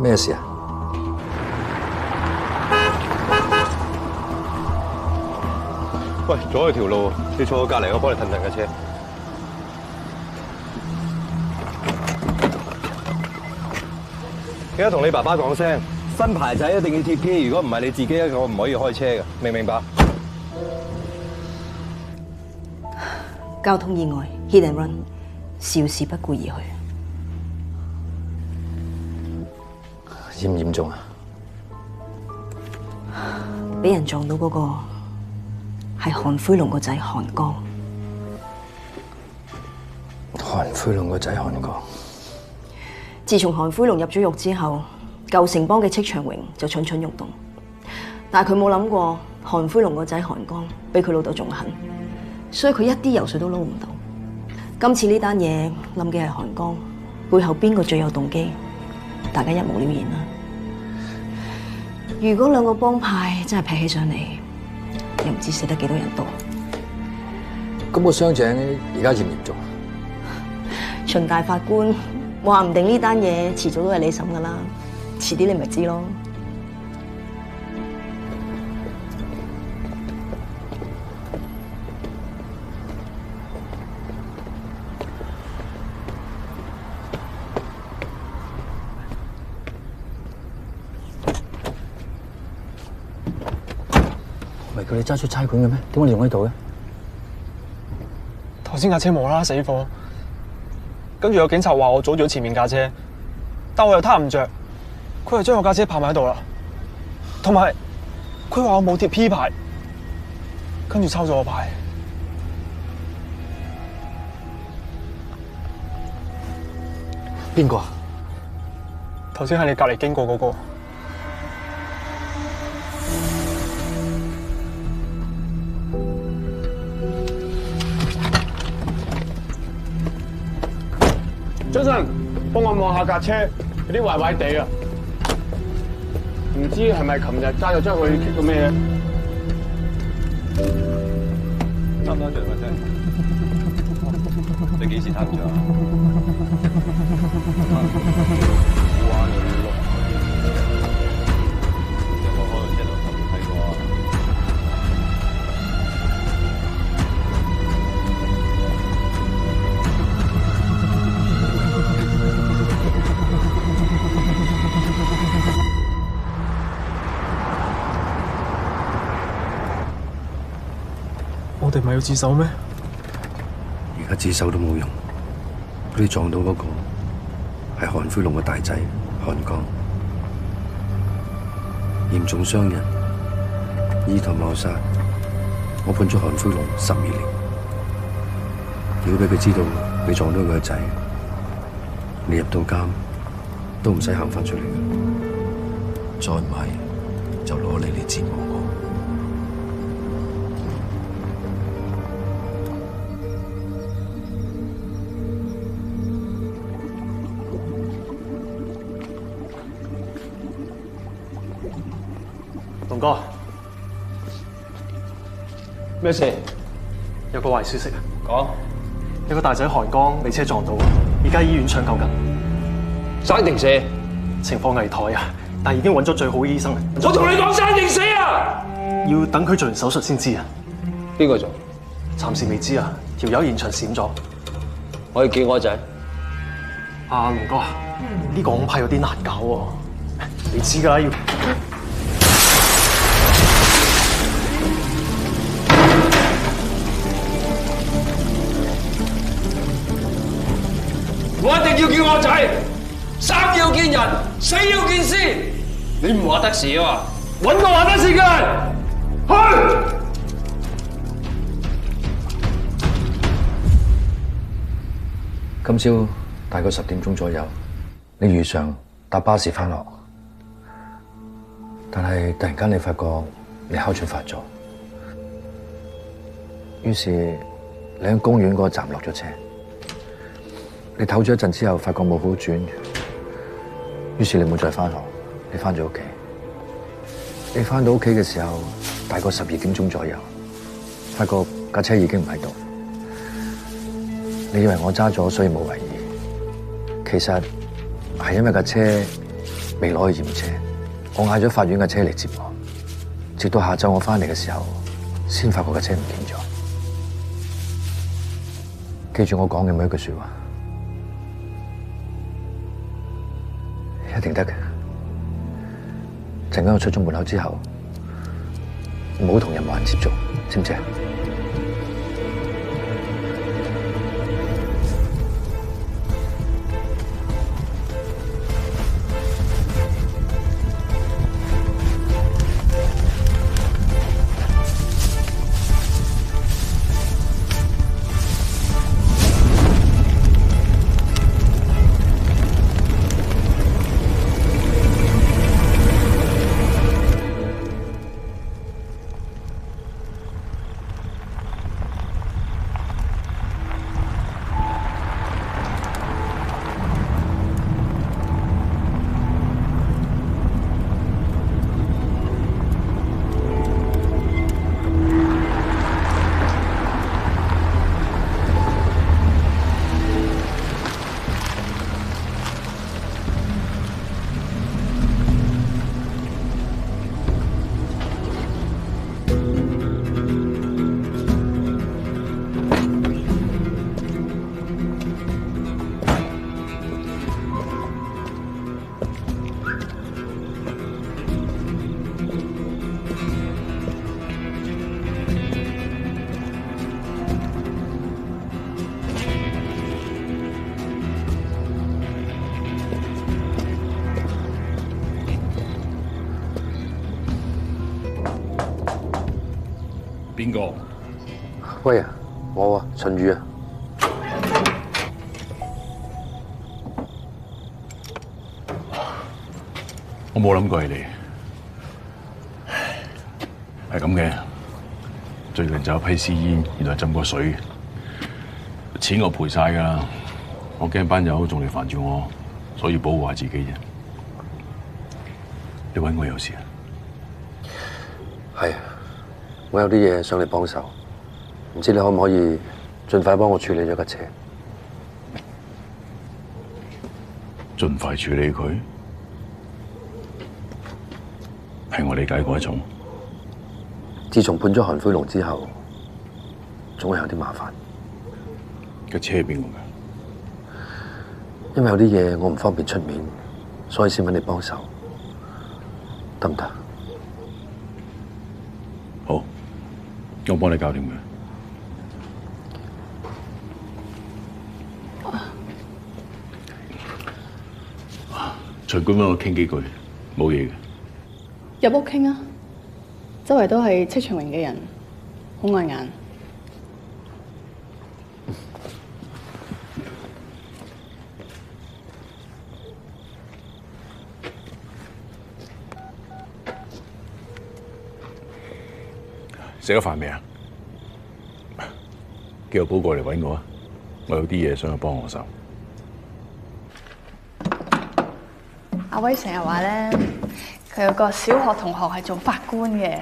咩事啊？喂，阻佢條路，你坐我隔離，我幫你褪架車。記得同你爸爸講聲。新牌仔一定要貼 P， 如果唔係你自己一個唔可以開車嘅，明唔明白？交通意外 hit and run， 肇事不顧而去。嚴唔嚴重啊？俾人撞到嗰個係韓灰龍個仔韓江。韓灰龍個仔韓江。自從韓灰龍入咗獄之後，舊城邦嘅戚長榮就蠢蠢欲動，但係佢冇諗過韓灰龍個仔韓江比佢老豆仲狠，所以佢一啲油水都撈唔到。今次呢單嘢諗嘅係韓江，背後邊個最有動機，大家一目了然啦。如果兩個幫派真係劈起上嚟，又唔知死得幾多人多。咁個傷者而家嚴唔嚴重？秦大法官話唔定呢單嘢遲早都係你審噶啦。遲啲你咪知咯。唔係叫你揸出差館嘅咩？點解你仲喺度嘅？頭先架車無啦啦死火，跟住有警察話我阻咗前面架車，但我又撻唔着。佢係將我架車泊埋喺度啦，同埋佢話我冇貼 P 牌，跟住抄咗我牌。邊個啊？頭先喺你隔離經過嗰個。張生，幫我望下架車，有啲壞壞地啊！唔知係咪琴日揸咗出去棘到咩嘢？貪唔貪着架車？你幾時貪着啊？哇！你碌，有冇開到車度睇過啊？我哋咪要自首咩？而家自首都冇用，佢哋撞到嗰個係韓灰龍嘅大仔韓江，嚴重傷人，意圖謀殺。我判咗韓灰龍12年。如果俾佢知道你撞到佢嘅仔，你入到監都唔使行翻出嚟。再唔係，就攞嚟折磨我。龍哥，咩事？有個壞消息啊！講，有個大仔韓江俾車撞到，而家醫院搶救緊。生定死？情況危殆啊！但已經揾咗最好嘅醫生。我同你講生定死啊！要等佢做完手術先知啊！邊個做？暫時未知啊！條友現場閃咗。可以叫我仔。阿龍哥，呢個恐怕有啲難搞喎。你知㗎，要。我一定要叫我仔，生要見人，死要見屍。你唔話得事啊嘛？揾個話得事嘅人，去！今朝大概10點鐘左右，你如常搭巴士返學，但係突然間你發覺你哮喘發作，於是你喺公園嗰個站落咗車。你唞咗一陣之後，發覺冇好轉，於是你冇再返學，你返咗屋企。你返到屋企嘅時候，大概12點鐘左右，發覺架車已經唔喺度。你以為我揸咗，所以冇為意。其實係因為架車未攞去驗車，我嗌咗法院嘅車嚟接我。直到下晝我返嚟嘅時候，先發覺架車唔見咗。記住我講嘅每一句說話。一定得嘅。陣間我出咗門口之後，唔好同任何人接觸，知唔知啊？邊個？喂啊，我啊，秦宇啊。我冇諗過係你，係咁嘅。最近就有批私煙，原來浸過水，錢我賠晒㗎。我驚班友仲嚟煩住我，所以保護下自己啫。你揾我有事啊？係啊。我有啲嘢想你幫手，唔知你可唔可以盡快幫我處理咗架車？盡快處理佢，係我理解嗰一種。自從判咗韓灰龍之後，總係有啲麻煩。架車係邊個㗎？因為有啲嘢我唔方便出面，所以先揾你幫手，得唔得？好。我幫你搞掂佢。隨管揾我傾幾句，冇嘢嘅。入屋傾啊！周圍都係戚長榮嘅人，好礙眼。食咗飯未啊？叫阿寶過嚟揾我啊！我有啲嘢想佢幫我手。阿威成日話咧，佢有個小學同學係做法官嘅。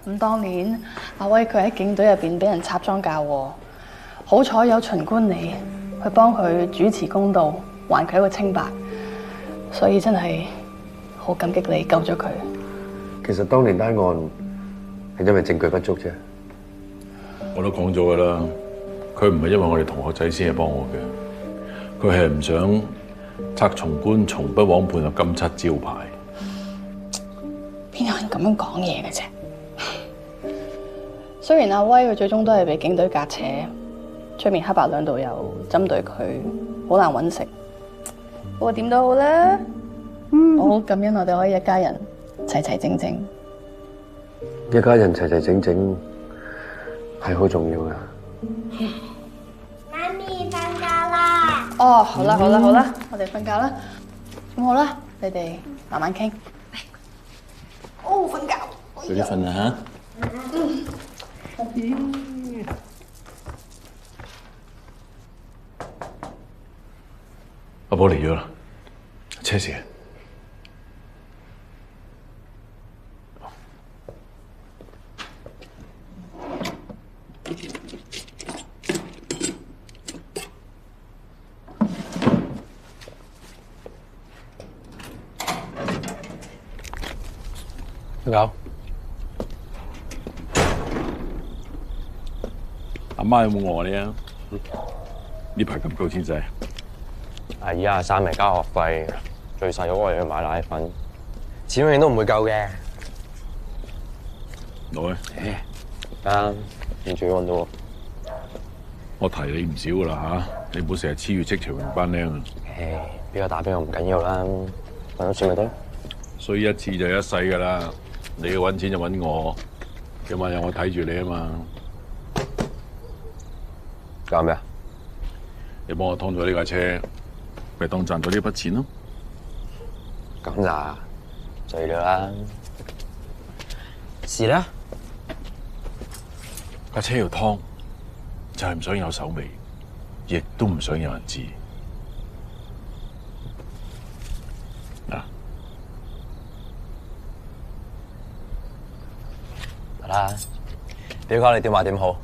咁當年阿威佢喺警隊入邊俾人插贓嫁禍，好彩有巡官你去幫佢主持公道，還佢一個清白。所以真係好感激你救咗佢。其實當年單案係因為證據不足啫。我都講咗噶啦，佢唔係因為我哋同學仔先係幫我嘅，佢係唔想拆從官從不枉判嘅金漆招牌。邊有人咁樣講嘢嘅啫？雖然阿威佢最終都係被警隊隔扯，出面黑白兩道又針對佢，好難揾食。不過點都好啦，我好感恩我哋可以一家人齊齊整整。一家人齊齊整整係好重要噶。媽咪瞓覺啦。哦，好啦好啦好啦，我哋瞓覺啦。咁好啦，你哋慢慢傾。哦，瞓覺。早啲瞓啦嚇。阿寶嚟咗啦，車匙。點搞？阿媽有冇餓你啊？呢排咁夠錢使？阿姨阿三嚟交學費，最細嗰個又要買奶粉，錢永遠都唔會夠嘅。攞去。啱，唔住揾到喎。我提你唔少噶啦嚇，你唔好成日黐住職場榮班僆啊！邊個打邊個唔緊要啦，揾到錢咪得。衰一次就一世噶啦，你要揾錢就揾我，今晚有我睇住你啊嘛。搞咩啊？你幫我劏咗呢架車，咪當賺咗呢筆錢咯。咁咋？醉咗啦。是啦。架車要劏，就係唔想有手尾，亦都唔想有人知。嗱，得啦。表哥，你點話點好？